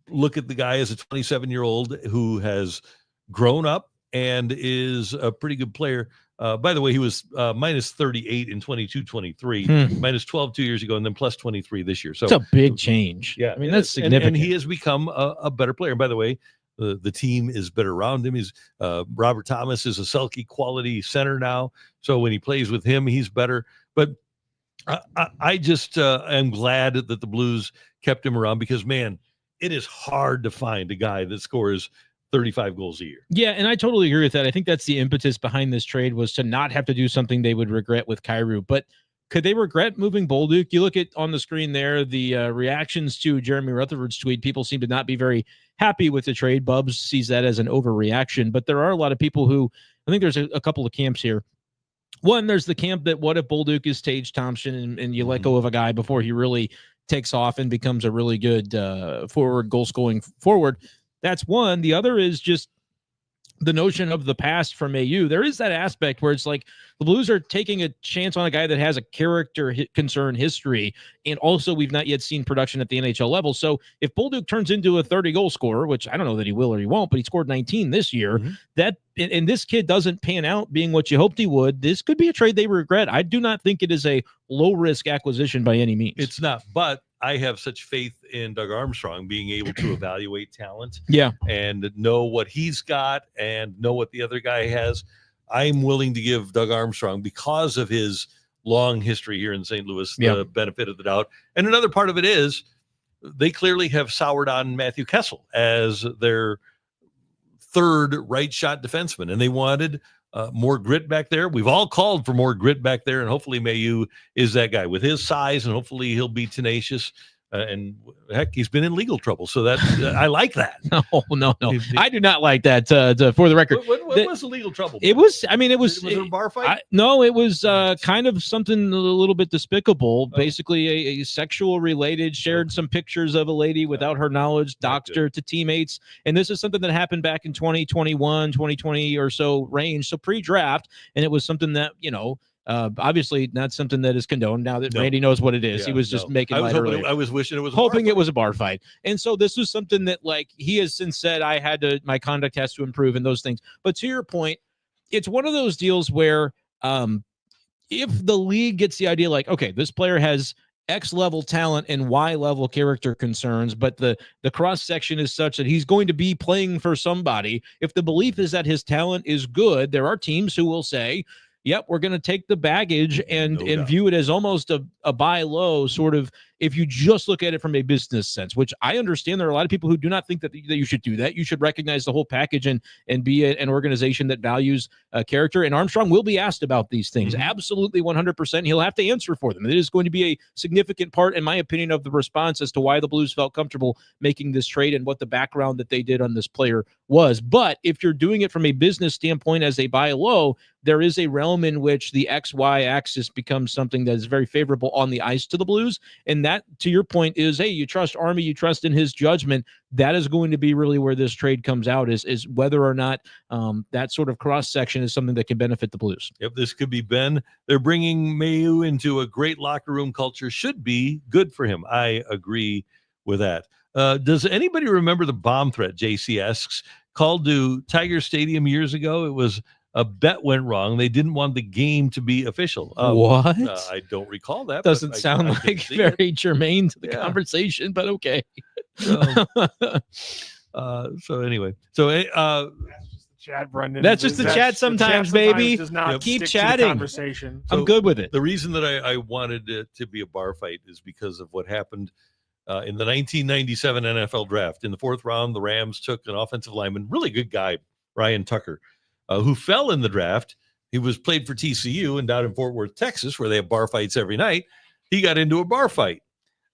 S1: look at the guy as a 27-year-old who has grown up and is a pretty good player. By the way, he was minus 38 in 22-23, minus 12 2 years ago, and then plus 23 this year. So
S2: it's a big change.
S1: Yeah,
S2: I mean, that's significant.
S1: And he has become a better player. And by the way, the team is better around him. He's Robert Thomas is a Selke quality center now. So when he plays with him, he's better. But I just am glad that the Blues kept him around because, man, it is hard to find a guy that scores 35 goals a year.
S2: Yeah, and I totally agree with that. I think that's the impetus behind this trade was to not have to do something they would regret with Kyrou. But could they regret moving Bolduc? You look at on the screen there, the reactions to Jeremy Rutherford's tweet. People seem to not be very happy with the trade. Bubs sees that as an overreaction. But there are a lot of people who, I think there's a couple of camps here. One, there's the camp that what if Bolduc is Tage Thompson and you let go of a guy before he really takes off and becomes a really good forward, goal-scoring forward. That's one. The other is just the notion of the past from AU. There is that aspect where it's like the Blues are taking a chance on a guy that has a character concern history. And also we've not yet seen production at the NHL level. So if Bolduc turns into a 30-goal scorer, which I don't know that he will or he won't, but he scored 19 this year, and this kid doesn't pan out being what you hoped he would, this could be a trade they regret. I do not think it is a low-risk acquisition by any means.
S1: It's not, but I have such faith in Doug Armstrong being able to evaluate talent and know what he's got and know what the other guy has. I'm willing to give Doug Armstrong, because of his long history here in St. Louis, the benefit of the doubt. And another part of it is they clearly have soured on Matthew Kessel as their third right shot defenseman, and they wanted more grit back there. We've all called for more grit back there, and hopefully Mailloux is that guy with his size, and hopefully he'll be tenacious. And heck, he's been in legal trouble, so that I like that.
S2: No, I do not like that. For the record,
S1: what was the legal trouble?
S2: It was. I mean, was
S1: it a bar fight?
S2: No, it was kind of something a little bit despicable. Basically, a sexual related. Shared some pictures of a lady without her knowledge, doxed her to teammates, and this is something that happened back in 2021, 2020 or so range. So pre-draft, and it was something that obviously not something that is condoned now that Randy knows what it is. He was just making light earlier.
S1: I was wishing it was
S2: hoping it was a bar fight. And so this was something that he has since said my conduct has to improve and those things. But to your point, it's one of those deals where if the league gets the idea okay, this player has X level talent and Y level character concerns, but the cross section is such that he's going to be playing for somebody. If the belief is that his talent is good, there are teams who will say, yep, we're going to take the baggage and view it as almost a buy low sort of, if you just look at it from a business sense, which I understand there are a lot of people who do not think that you should do that. You should recognize the whole package and be an organization that values character. And Armstrong will be asked about these things. Absolutely 100%. He'll have to answer for them. It is going to be a significant part, in my opinion, of the response as to why the Blues felt comfortable making this trade and what the background that they did on this player was. But if you're doing it from a business standpoint as a buy low, there is a realm in which the XY axis becomes something that is very favorable on the ice to the Blues. And that, to your point, is, hey, you trust Army, you trust in his judgment. That is going to be really where this trade comes out, is whether or not that sort of cross section is something that can benefit the Blues.
S1: Yep, this could be Ben. They're bringing Mayu into a great locker room culture. Should be good for him. I agree with that. Does anybody remember the bomb threat, JC asks, called to Tiger Stadium years ago? It was a bet went wrong. They didn't want the game to be official.
S2: What?
S1: I don't recall that.
S2: Doesn't sound like very germane to the conversation, but okay.
S1: So anyway,
S3: Chat, Brenden.
S2: That's just the chat sometimes, baby.
S3: Does not
S2: Keep
S3: stick to the
S2: chatting.
S3: conversation.
S2: I'm good with it.
S1: The reason that I wanted it to be a bar fight is because of what happened in the 1997 NFL draft. In the 4th round, the Rams took an offensive lineman, really good guy, Ryan Tucker, who fell in the draft. He was played for TCU and down in Fort Worth, Texas, where they have bar fights every night. He got into a bar fight.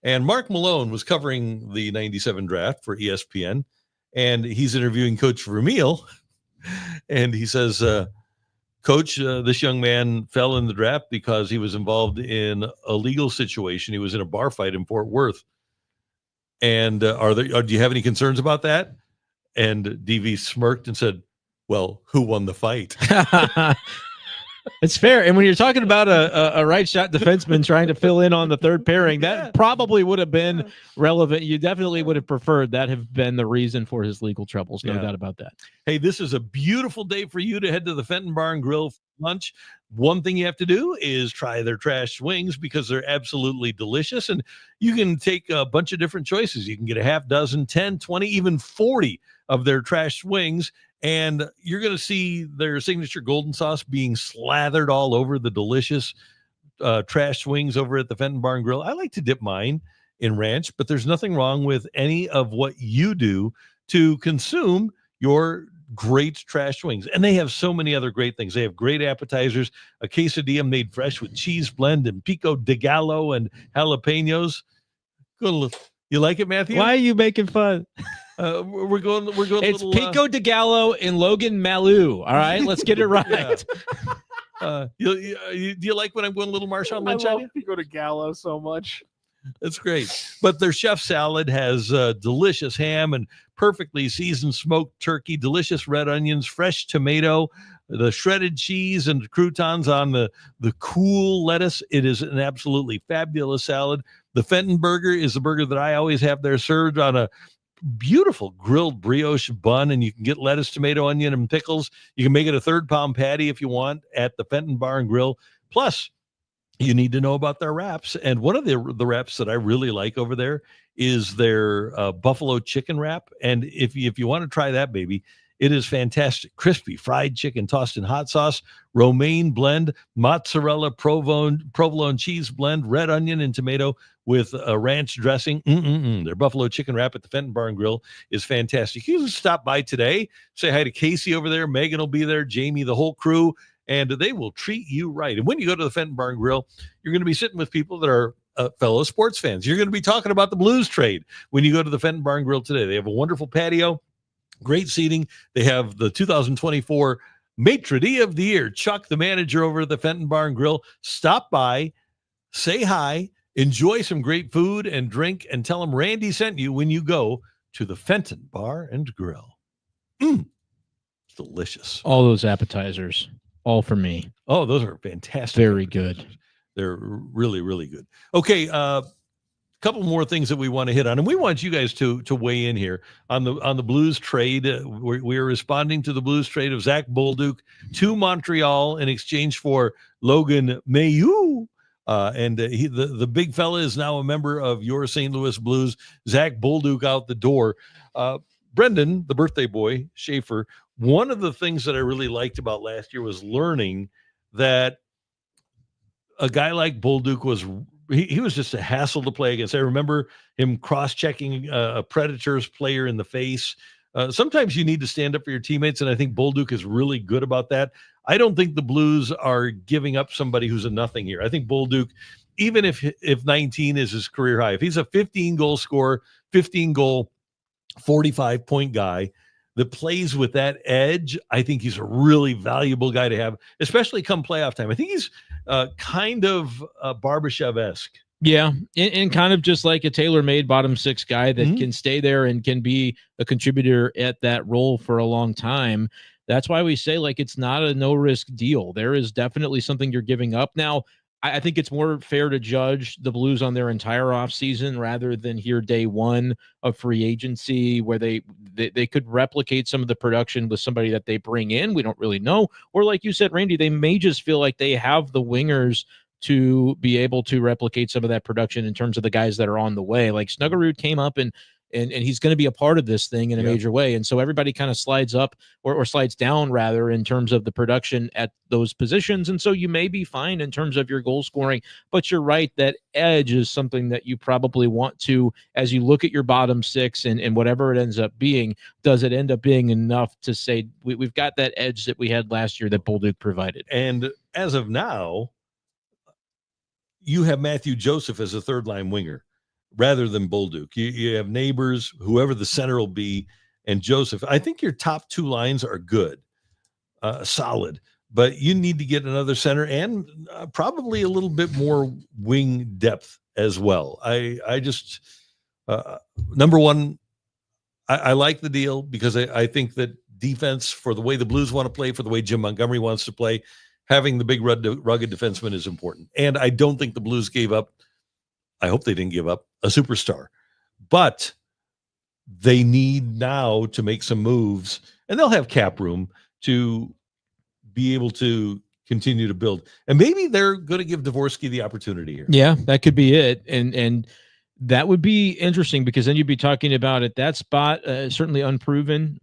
S1: And Mark Malone was covering the 97 draft for ESPN, and he's interviewing Coach Vermeil. And he says, Coach, this young man fell in the draft because he was involved in a legal situation. He was in a bar fight in Fort Worth. And do you have any concerns about that? And DV smirked and said, well, who won the fight?
S2: It's fair. And when you're talking about a right shot defenseman trying to fill in on the third pairing, that probably would have been relevant. You definitely would have preferred that have been the reason for his legal troubles. No doubt about that.
S1: Hey, this is a beautiful day for you to head to the Fenton Barn Grill for lunch. One thing you have to do is try their trash wings because they're absolutely delicious. And you can take a bunch of different choices. You can get a half dozen, 10, 20, even 40 of their trash wings. And you're going to see their signature golden sauce being slathered all over the delicious trash wings over at the Fenton Barn Grill. I like to dip mine in ranch, but there's nothing wrong with any of what you do to consume your great trash wings. And they have so many other great things. They have great appetizers, a quesadilla made fresh with cheese blend and pico de gallo and jalapenos. You like it, Matthew?
S2: Why are you making fun?
S1: We're going.
S2: It's Pico de Gallo and Logan Malou. All right, let's get it right.
S1: Do you like when I'm going a little Marshawn Lynch?
S3: I love Pico de Gallo so much.
S1: That's great. But their chef salad has delicious ham and perfectly seasoned smoked turkey, delicious red onions, fresh tomato, the shredded cheese, and croutons on the cool lettuce. It is an absolutely fabulous salad. The Fenton burger is the burger that I always have there, served on a beautiful grilled brioche bun, and you can get lettuce, tomato, onion, and pickles. You can make it a 3rd-pound patty if you want at the Fenton Barn Grill. Plus, you need to know about their wraps. And one of the wraps that I really like over there is their buffalo chicken wrap. And if you want to try that, baby, it is fantastic. Crispy fried chicken tossed in hot sauce, romaine blend, mozzarella provolone cheese blend, red onion and tomato with a ranch dressing. Their buffalo chicken wrap at the Fenton Barn Grill is fantastic. You can stop by today, say hi to Casey over there. Megan will be there, Jamie, the whole crew, and they will treat you right. And when you go to the Fenton Barn Grill, you're going to be sitting with people that are fellow sports fans. You're going to be talking about the Blues trade when you go to the Fenton Barn Grill today. They have a wonderful patio, great seating. They have the 2024 Maitre d' of the Year, Chuck, the manager over at the Fenton Barn Grill. Stop by, say hi, enjoy some great food and drink, and tell them Randy sent you when you go to the Fenton Bar and Grill. It's delicious.
S2: All those appetizers, all for me.
S1: Oh, those are fantastic.
S2: Very good.
S1: They're really, really good. Okay, couple more things that we want to hit on, and we want you guys to weigh in here on the Blues trade. We are responding to the Blues trade of Zach Bolduc to Montreal in exchange for Logan Mailloux. And the big fella is now a member of your St. Louis Blues. Zach Bolduc out the door. Brenden, the birthday boy, Schaeffer, one of the things that I really liked about last year was learning that a guy like Bolduc was he was just a hassle to play against. I remember him cross-checking a Predators player in the face. Sometimes you need to stand up for your teammates, and I think Bolduc is really good about that. I don't think the Blues are giving up somebody who's a nothing here. I think Bolduc, even if 19 is his career high, if he's a 15-goal scorer, 15-goal, 45-point guy that plays with that edge, I think he's a really valuable guy to have, especially come playoff time. I think he's kind of Barbashev-esque,
S2: Yeah, and kind of just like a tailor-made bottom six guy that can stay there and can be a contributor at that role for a long time. That's why we say, like, it's not a no-risk deal. There is definitely something you're giving up. Now, I think it's more fair to judge the Blues on their entire offseason rather than here day one of free agency where they could replicate some of the production with somebody that they bring in. We don't really know. Or like you said, Randy, they may just feel like they have the wingers to be able to replicate some of that production in terms of the guys that are on the way. Like Snuggerud came up and he's going to be a part of this thing in a major way. And so everybody kind of slides up or slides down rather in terms of the production at those positions. And so you may be fine in terms of your goal scoring, but you're right. That edge is something that you probably want to, as you look at your bottom six and whatever it ends up being, does it end up being enough to say we've got that edge that we had last year that Bolduc provided?
S1: And as of now, you have Matthew Joseph as a third line winger rather than Bolduc. You have Neighbors, whoever the center will be, and Joseph. I think your top two lines are good, solid, but you need to get another center and probably a little bit more wing depth as well. I just, number one, I like the deal because I think that defense, for the way the Blues want to play, for the way Jim Montgomery wants to play, having the big rugged defenseman is important. And I don't think the Blues gave up. I hope they didn't give up a superstar, but they need now to make some moves, and they'll have cap room to be able to continue to build. And maybe they're going to give Dvorsky the opportunity here.
S2: Yeah, that could be it. And that would be interesting because then you'd be talking about at that spot, certainly unproven,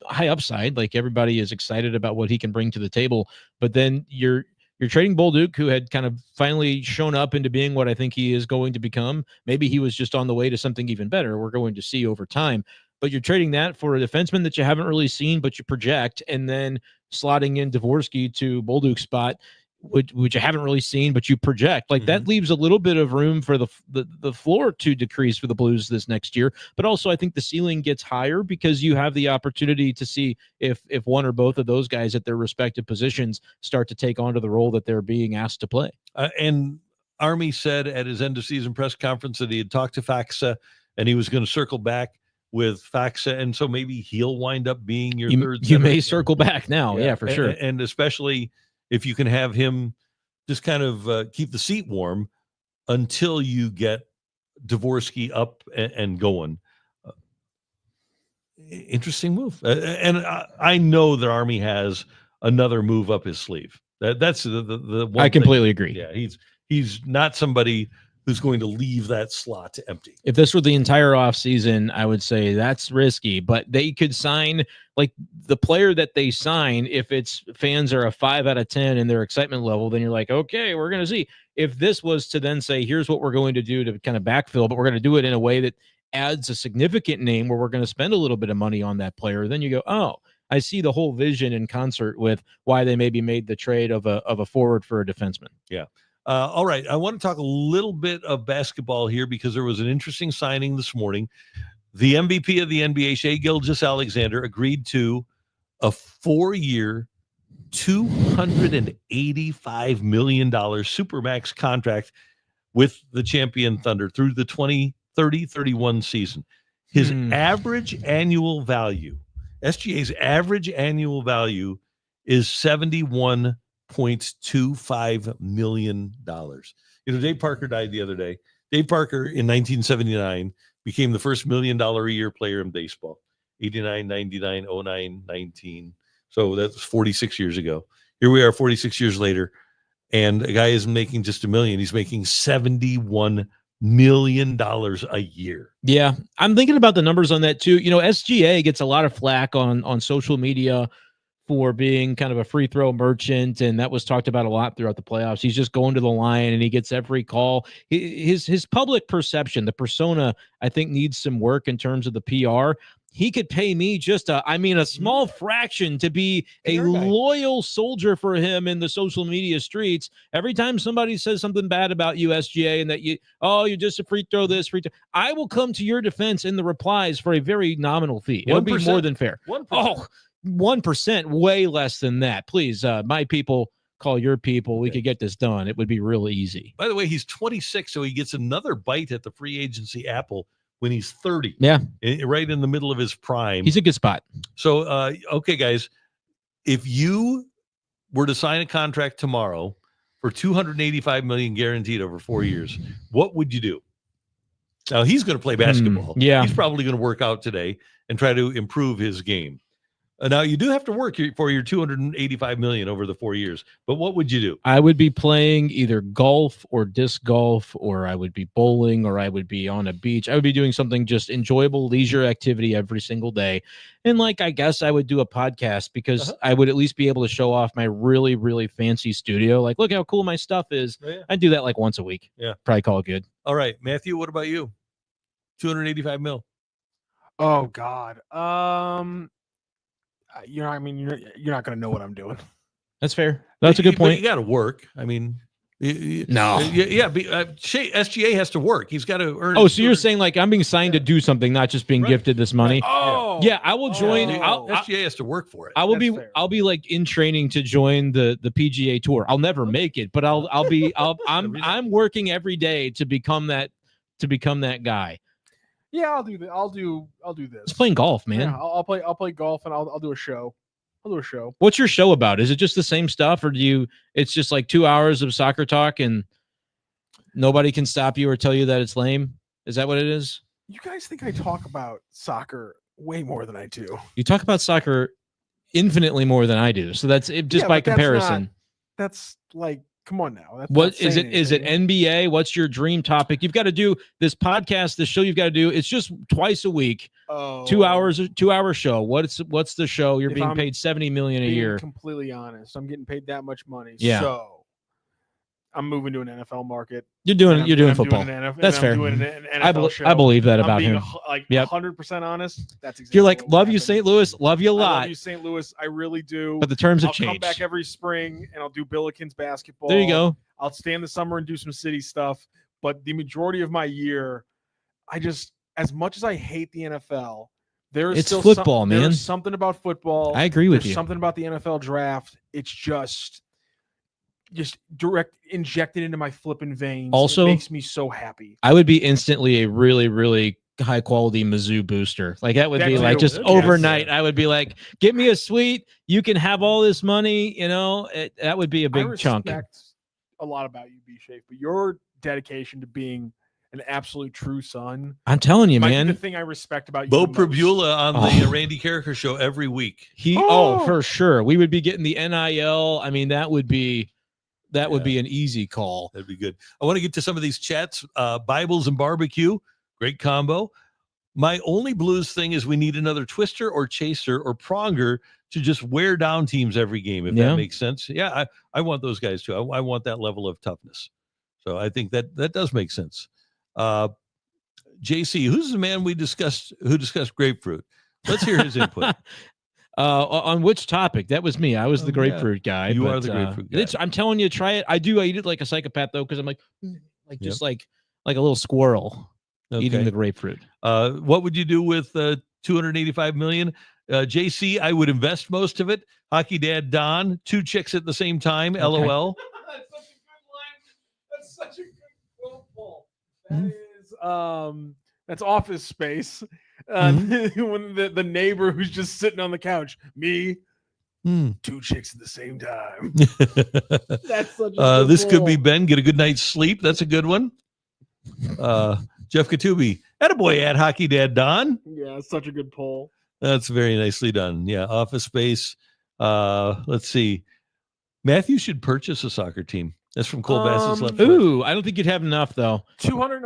S2: high upside. Like everybody is excited about what he can bring to the table, but then you're trading Bolduc, who had kind of finally shown up into being what I think he is going to become. Maybe he was just on the way to something even better. We're going to see over time, but you're trading that for a defenseman that you haven't really seen, but you project, and then slotting in Dvorsky to Bolduc's spot, which you haven't really seen, but you project. Like that leaves a little bit of room for the floor to decrease for the Blues this next year. But also I think the ceiling gets higher because you have the opportunity to see if one or both of those guys at their respective positions start to take on to the role that they're being asked to play.
S1: And Army said at his end of season press conference that he had talked to Faxa and he was going to circle back with Faxa. And so maybe he'll wind up being your third center.
S2: You may circle back now. Yeah, for sure.
S1: And especially if you can have him just kind of keep the seat warm until you get Dvorsky up and going. Interesting move. And I know that Army has another move up his sleeve. That's the one
S2: I completely agree.
S1: Yeah, he's not somebody who's going to leave that slot empty.
S2: If this were the entire offseason, I would say that's risky, but they could sign like the player that they sign. If it's fans are a 5 out of 10 in their excitement level, then you're like, okay, we're going to see. If this was to then say, here's what we're going to do to kind of backfill, but we're going to do it in a way that adds a significant name where we're going to spend a little bit of money on that player, then you go, oh, I see the whole vision in concert with why they maybe made the trade of a forward for a defenseman.
S1: Yeah. All right. I want to talk a little bit of basketball here because there was an interesting signing this morning. The MVP of the NBA, Shai Gilgeous-Alexander, agreed to a 4-year, $285 million Supermax contract with the champion Thunder through the 2030-31 season. His average annual value, SGA's average annual value is $71.25 million. Dave Parker died the other day. Dave Parker in 1979 became the first $1 million a year player in baseball. 89, 99, 09, 19. So that's 46 years ago. Here we are 46 years later, and a guy isn't making just $1 million. He's making $71 million a year.
S2: Yeah, I'm thinking about the numbers on that too. SGA gets a lot of flack on social media for being kind of a free throw merchant, and that was talked about a lot throughout the playoffs. He's just going to the line and he gets every call. His public perception, the persona, I think needs some work in terms of the PR. He could pay me just a small fraction to be a loyal soldier for him in the social media streets. Every time somebody says something bad about you, SGA, and that you're just a free throw this, free throw, I will come to your defense in the replies for a very nominal fee. It'll be more than fair.
S1: 1%.
S2: Oh, 1%, way less than that. Please, my people, call your people. We could get this done. It would be real easy.
S1: By the way, he's 26, so he gets another bite at the free agency apple when he's 30.
S2: Yeah.
S1: Right in the middle of his prime.
S2: He's a good spot.
S1: So, okay, guys, if you were to sign a contract tomorrow for $285 million guaranteed over 4 years, what would you do? Now, he's going to play basketball.
S2: Yeah.
S1: He's probably going to work out today and try to improve his game. Now, you do have to work for your $285 million over the 4 years, but what would you do?
S2: I would be playing either golf or disc golf, or I would be bowling, or I would be on a beach. I would be doing something just enjoyable leisure activity every single day. And I guess I would do a podcast because I would at least be able to show off my really, really fancy studio. Like, look how cool my stuff is.
S1: Oh, yeah.
S2: I'd do that once a week.
S1: Yeah.
S2: Probably call it good.
S1: All right, Matthew, what about you? 285 mil.
S3: Oh God. You're not going to know what I'm doing.
S2: That's fair. That's a good point.
S1: You got to work. I mean,
S2: no.
S1: SGA has to work. He's got to earn.
S2: Oh, so you're saying I'm being signed to do something, not just being gifted this money?
S3: Oh,
S2: yeah. I will join.
S1: SGA has to work for it.
S2: I'll be in training to join the PGA Tour. I'll never make it, but I'm working every day to become that guy.
S3: Yeah, I'll do that. I'll do this.
S2: It's playing golf, man.
S3: Yeah, I'll play golf and I'll do a show.
S2: What's your show about? Is it just the same stuff, or it's just 2 hours of soccer talk and nobody can stop you or tell you that it's lame? Is that what it is?
S3: You guys think I talk about soccer way more than I do?
S2: You talk about soccer infinitely more than I do. So that's it, just by comparison.
S3: That's come on now.
S2: What is it? Is it NBA? What's your dream topic? You've got to do this podcast, this show. You've got to do. It's just twice a week. 2 hours, 2 hour show. What's the show? You're being paid $70 million a year.
S3: Completely honest, I'm getting paid that much money.
S2: Yeah.
S3: So I'm moving to an NFL market.
S2: You're doing football. That's fair. I believe that about him.
S3: 100% honest. That's exactly.
S2: You're love you, St. Louis. Love you a lot.
S3: Love you, St. Louis. I really do.
S2: But the terms have
S3: I'll come
S2: changed.
S3: back every spring and I'll do Billikens basketball.
S2: There you go.
S3: I'll stay in the summer and do some city stuff. But the majority of my year, as much as I hate the NFL, it's still football, man. There's something about football.
S2: I agree with you.
S3: Something about the NFL draft. It's just direct injected into my flipping veins.
S2: Also,
S3: it makes me so happy.
S2: I would be instantly a really, really high quality Mizzou booster. That would be just overnight. I would be get me a suite. You can have all this money. That would be a big chunk.
S3: I respect a lot about you, B-Schaeff, but your dedication to being an absolute true son.
S2: I'm telling you, man.
S3: The thing I respect about you.
S1: Bo Prabula on the Randy Karraker show every week.
S2: For sure. We would be getting the NIL. I mean, that would be an easy call.
S1: That'd be good. I want to get to some of these chats. Bibles and barbecue, great combo. My only Blues thing is we need another twister or chaser or pronger to just wear down teams every game, if that makes sense. Yeah, I want those guys too. I want that level of toughness. So I think that does make sense. JC, who's the man who discussed grapefruit? Let's hear his input.
S2: On which topic? That was me. I was the grapefruit guy.
S1: You are the grapefruit guy.
S2: I'm telling you, try it. I eat it like a psychopath though, because I'm like a little squirrel eating the grapefruit.
S1: What would you do with $285 million? JC, I would invest most of it. Hockey Dad Don, 2 chicks at the same time. Okay. LOL.
S3: That's such a good quote, Paul. That's Office Space. When the neighbor who's just sitting on the couch, me, 2 chicks at the same time. That's such a
S1: this could be Ben. Get a good night's sleep. That's a good one. Jeff Katubi, attaboy at Hockey Dad Don.
S3: Yeah, it's such a good poll.
S1: That's very nicely done. Yeah, Office Space. Let's see. Matthew should purchase a soccer team. That's from Cole Bassett's left.
S2: Ooh, I don't think you'd have enough though.
S3: 200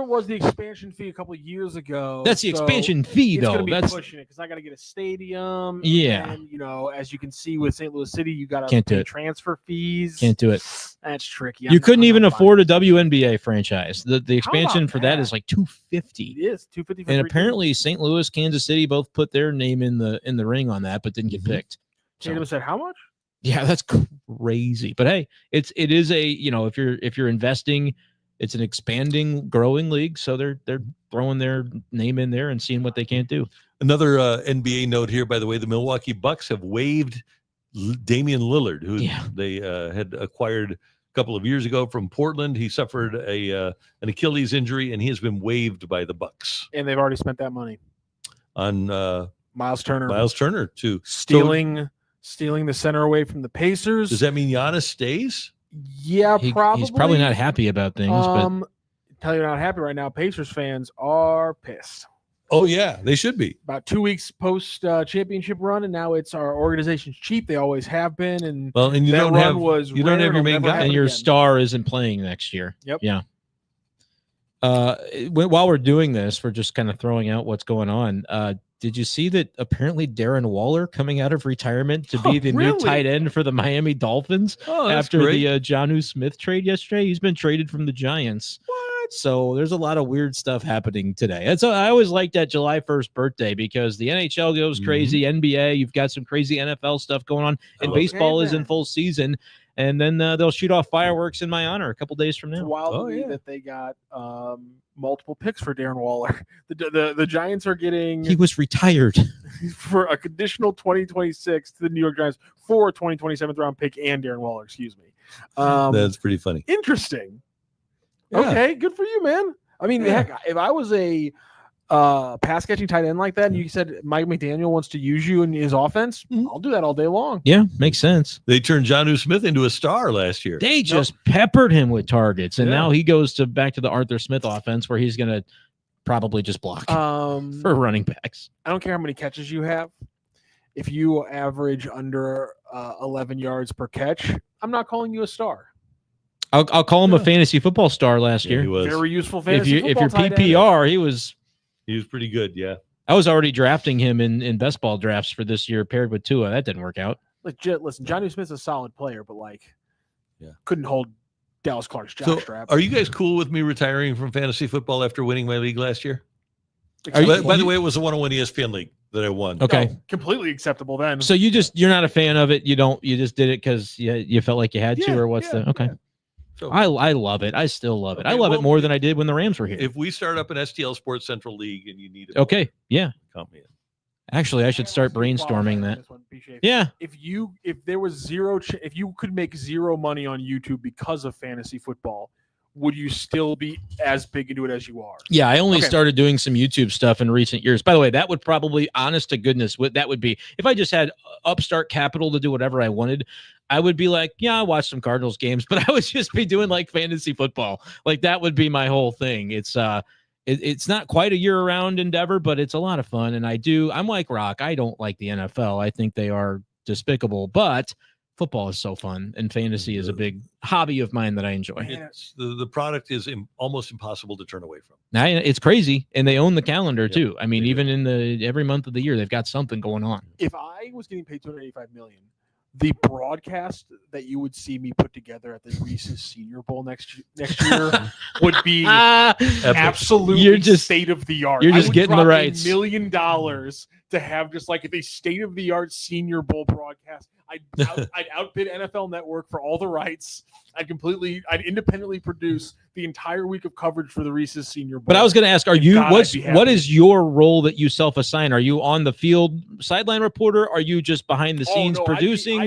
S3: was the expansion fee a couple of years ago.
S2: That's the expansion fee though.
S3: It's going to be pushing it because I got to get a stadium.
S2: Yeah.
S3: And, as you can see with St. Louis City, you got to pay transfer fees.
S2: Can't do it.
S3: That's tricky.
S2: You couldn't even afford a WNBA franchise. The expansion for that is like $250.
S3: It is $250.
S2: And apparently St. Louis, Kansas City both put their name in the ring on that, but didn't get picked.
S3: Tatum said how much?
S2: Yeah, that's crazy. But hey, it is a, if you're investing, it's an expanding, growing league. So they're throwing their name in there and seeing what they can't do.
S1: Another NBA note here, by the way, the Milwaukee Bucks have waived Damian Lillard, who
S2: Yeah.
S1: they had acquired a couple of years ago from Portland. He suffered an Achilles injury, and he has been waived by the Bucks
S3: And they've already spent that money
S1: on
S3: Miles Turner
S1: too.
S3: stealing the center away from the Pacers.
S1: Does that mean Giannis stays?
S3: Yeah, probably.
S2: He's probably not happy about things, but
S3: Tell you, not happy right now. Pacers fans are pissed.
S1: Oh yeah, they should be.
S3: About 2 weeks post championship run, and now it's our organization's cheap. They always have been, and
S1: And you
S3: that
S1: don't
S3: run
S1: have
S3: was
S1: you don't
S3: rare,
S1: have your
S3: it'll
S1: main
S3: never
S1: guy.
S3: happen
S2: and your
S3: again.
S2: star isn't playing next year.
S3: Yep.
S2: Yeah. While we're doing this, we're just kind of throwing out what's going on. Did you see that apparently Darren Waller coming out of retirement to be the new
S3: really?
S2: tight end for the Miami Dolphins
S1: Oh, that's
S2: after
S1: great.
S2: the Jonnu Smith trade yesterday? He's been traded from the Giants. What? So there's a lot of weird stuff happening today. I always like that July 1st birthday because the NHL goes crazy, NBA, you've got some crazy NFL stuff going on, and baseball is in full season. And then they'll shoot off fireworks in my honor a couple days from
S3: It's
S2: now.
S3: wild to me that they got multiple picks for Darren Waller. The Giants are getting
S2: He was retired.
S3: for a conditional 2026 to the New York Giants for a 2027th round pick and Darren Waller. Excuse me.
S1: That's pretty funny.
S3: Interesting.
S1: Yeah.
S3: Okay, good for you, man. I mean,
S1: Yeah.
S3: heck, if I was a pass catching tight end like that, and you said Mike McDaniel wants to use you in his offense, I'll do that all day long.
S2: Yeah, makes sense.
S1: They turned Jonnu Smith into a star last year.
S2: They just peppered him with targets, and
S1: Yeah.
S2: now he goes back to the Arthur Smith offense where he's going to probably just block for running backs.
S3: I don't care how many catches you have. If you average under 11 yards per catch, I'm not calling you a star.
S2: I'll call him a
S1: Yeah.
S2: fantasy football star last
S1: Yeah,
S2: year.
S1: he was.
S3: Very useful
S2: If
S3: fantasy
S2: you're
S3: football tight end.
S2: PPR, he was.
S1: He was pretty good. Yeah.
S2: I was already drafting him in best ball drafts for this year, paired with Tua. That didn't work out.
S3: Legit, listen, Jonnu Smith's a solid player, but couldn't hold Dallas Clark's
S1: So,
S3: jockstrap.
S1: are you guys cool with me retiring from fantasy football after winning my league last year?
S2: Are you-
S1: By the way, it was a 101 ESPN league that I won.
S2: Okay.
S3: No, completely acceptable then.
S2: So you're not a fan of it. You just did it because you felt like you had to,
S3: Yeah,
S2: or what's
S3: yeah,
S2: the okay?
S1: yeah. So
S2: I love it. I still love it. I
S1: Okay,
S2: love
S1: well,
S2: it more than I did when the Rams were here.
S1: if we start up an STL Sports Central League and you need it,
S2: Okay. Yeah.
S1: count me in.
S2: Actually, I should start brainstorming that. Yeah.
S3: If there was if you could make zero money on YouTube because of fantasy football, would you still be as big into it as you are?
S2: Yeah, I only
S3: Okay.
S2: started doing some YouTube stuff in recent years. By the way, that would probably, honest to goodness, that would be if I just had upstart capital to do whatever I wanted. I would be like, yeah, I watch some Cardinals games, but I would just be doing like fantasy football. Like that would be my whole thing. It's not quite a year-round endeavor, but it's a lot of fun. And I'm like Rock. I don't like the NFL. I think they are despicable, but football is so fun, and fantasy is a big hobby of mine that I enjoy.
S1: It's, the product is almost impossible to turn away from.
S2: Now it's crazy, and they own the calendar
S1: Yeah,
S2: too. I mean,
S1: they do.
S2: even in every month of the year, they've got something going on.
S3: If I was getting paid $285 million, the broadcast that you would see me put together at the Reese's Senior Bowl next year would be absolutely
S2: You're just-
S3: state of the art.
S2: you're
S3: I
S2: just
S3: would
S2: getting the
S3: drop
S2: rights.
S3: $1 million to have just like a state of the art Senior Bowl broadcast. I'd outbid NFL Network for all the rights. I'd independently produce the entire week of coverage for the Reese's Senior Bowl.
S2: But I was going to ask,
S3: God, I'd be
S2: what
S3: happy.
S2: is your role that you self-assign? Are you on the field sideline reporter? Are you just behind the scenes
S3: no,
S2: producing?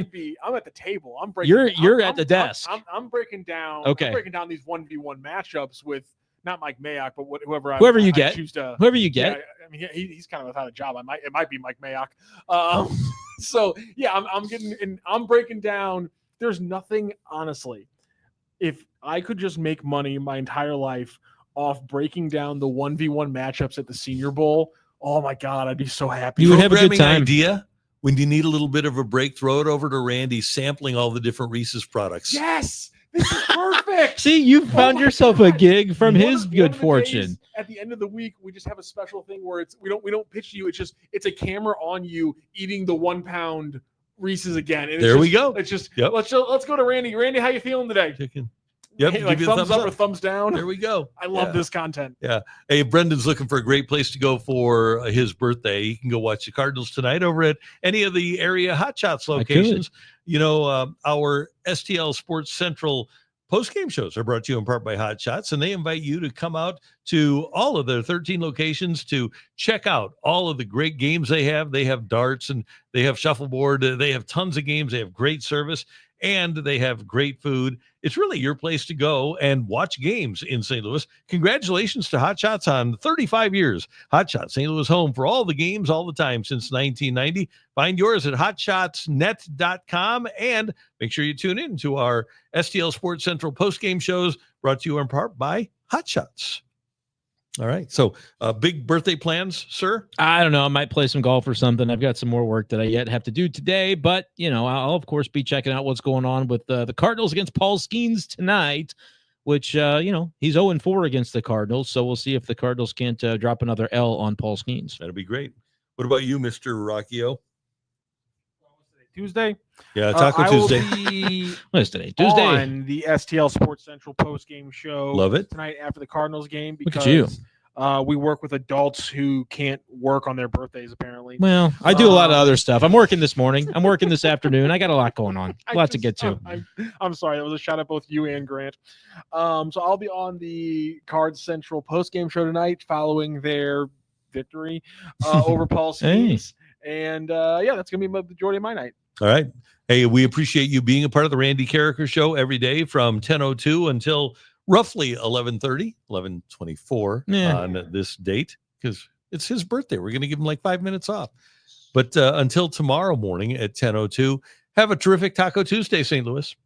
S3: I'm at the table. I'm breaking.
S2: You're
S3: I'm-
S2: at the
S3: I'm-
S2: desk.
S3: I'm breaking down.
S2: Okay.
S3: I'm breaking down these 1v1 matchups with not Mike Mayock, but whoever
S2: you
S3: I
S2: get.
S3: choose to.
S2: Whoever you get.
S3: Yeah, I mean, he's kind of without a job. It might be Mike Mayock. So yeah, I'm breaking down. There's nothing, honestly. If I could just make money my entire life off breaking down the 1v1 matchups at the Senior Bowl, oh my God, I'd be so happy.
S2: You would have a good
S1: Programming
S2: time.
S1: idea when you need a little bit of a break, throw it over to Randy sampling all the different Reese's products.
S3: Yes, this is perfect.
S2: See, you found
S3: my
S2: yourself a
S3: God.
S2: gig from
S3: One
S2: his
S3: of
S2: good
S3: the
S2: fortune.
S3: days at the end of the week, we just have a special thing where we don't pitch to you. It's a camera on you eating the 1 pound Reese's again. And
S1: There we go.
S3: It's just
S1: Yep.
S3: let's go to Randy. Randy, how you feeling today?
S1: Chicken. Yep.
S3: Hey,
S1: give
S3: like
S1: you a
S3: thumbs up or
S1: up.
S3: thumbs down.
S1: There we go.
S3: I love
S1: Yeah.
S3: this content.
S1: Hey, Brendan's looking for a great place to go for his birthday. He can go watch the Cardinals tonight over at any of the area Hot Shots locations. You know, our STL Sports Central Post-game shows are brought to you in part by Hot Shots, and they invite you to come out to all of their 13 locations to check out all of the great games they have. They have darts and they have shuffleboard. They have tons of games. They have great service, and they have great food. It's really your place to go and watch games in St. Louis. Congratulations to Hot Shots on 35 years. Hot Shots, St. Louis home for all the games all the time since 1990. Find yours at hotshotsnet.com, and make sure you tune in to our STL Sports Central post-game shows brought to you in part by Hot Shots. All right. So big birthday plans, sir?
S2: I don't know. I might play some golf or something. I've got some more work that I yet have to do today, but I'll of course be checking out what's going on with the Cardinals against Paul Skenes tonight, which, he's 0-4 against the Cardinals. So we'll see if the Cardinals can't drop another L on Paul Skenes.
S1: That'd be great. What about you, Mr. Rockio?
S3: Tuesday.
S1: Yeah, Taco Tuesday.
S2: What is today? Tuesday.
S3: On the STL Sports Central post-game show.
S1: Love it.
S3: Tonight after the Cardinals game,
S2: Look
S3: because
S2: at you.
S3: we work with adults who can't work on their birthdays, apparently.
S2: Well, I do a lot of other stuff. I'm working this morning. I'm working this afternoon. I got a lot going on. A lot to get to.
S3: I'm sorry. That was a shout out both you and Grant. So I'll be on the Card Central post-game show tonight following their victory over Paul Skenes. And that's going to be the majority of my night.
S1: All right. Hey, we appreciate you being a part of the Randy Karraker show every day from 10:02 until roughly 11:30, 11:24 on this date, because it's his birthday. We're going to give him like 5 minutes off. But until tomorrow morning at 10:02, have a terrific Taco Tuesday, St. Louis.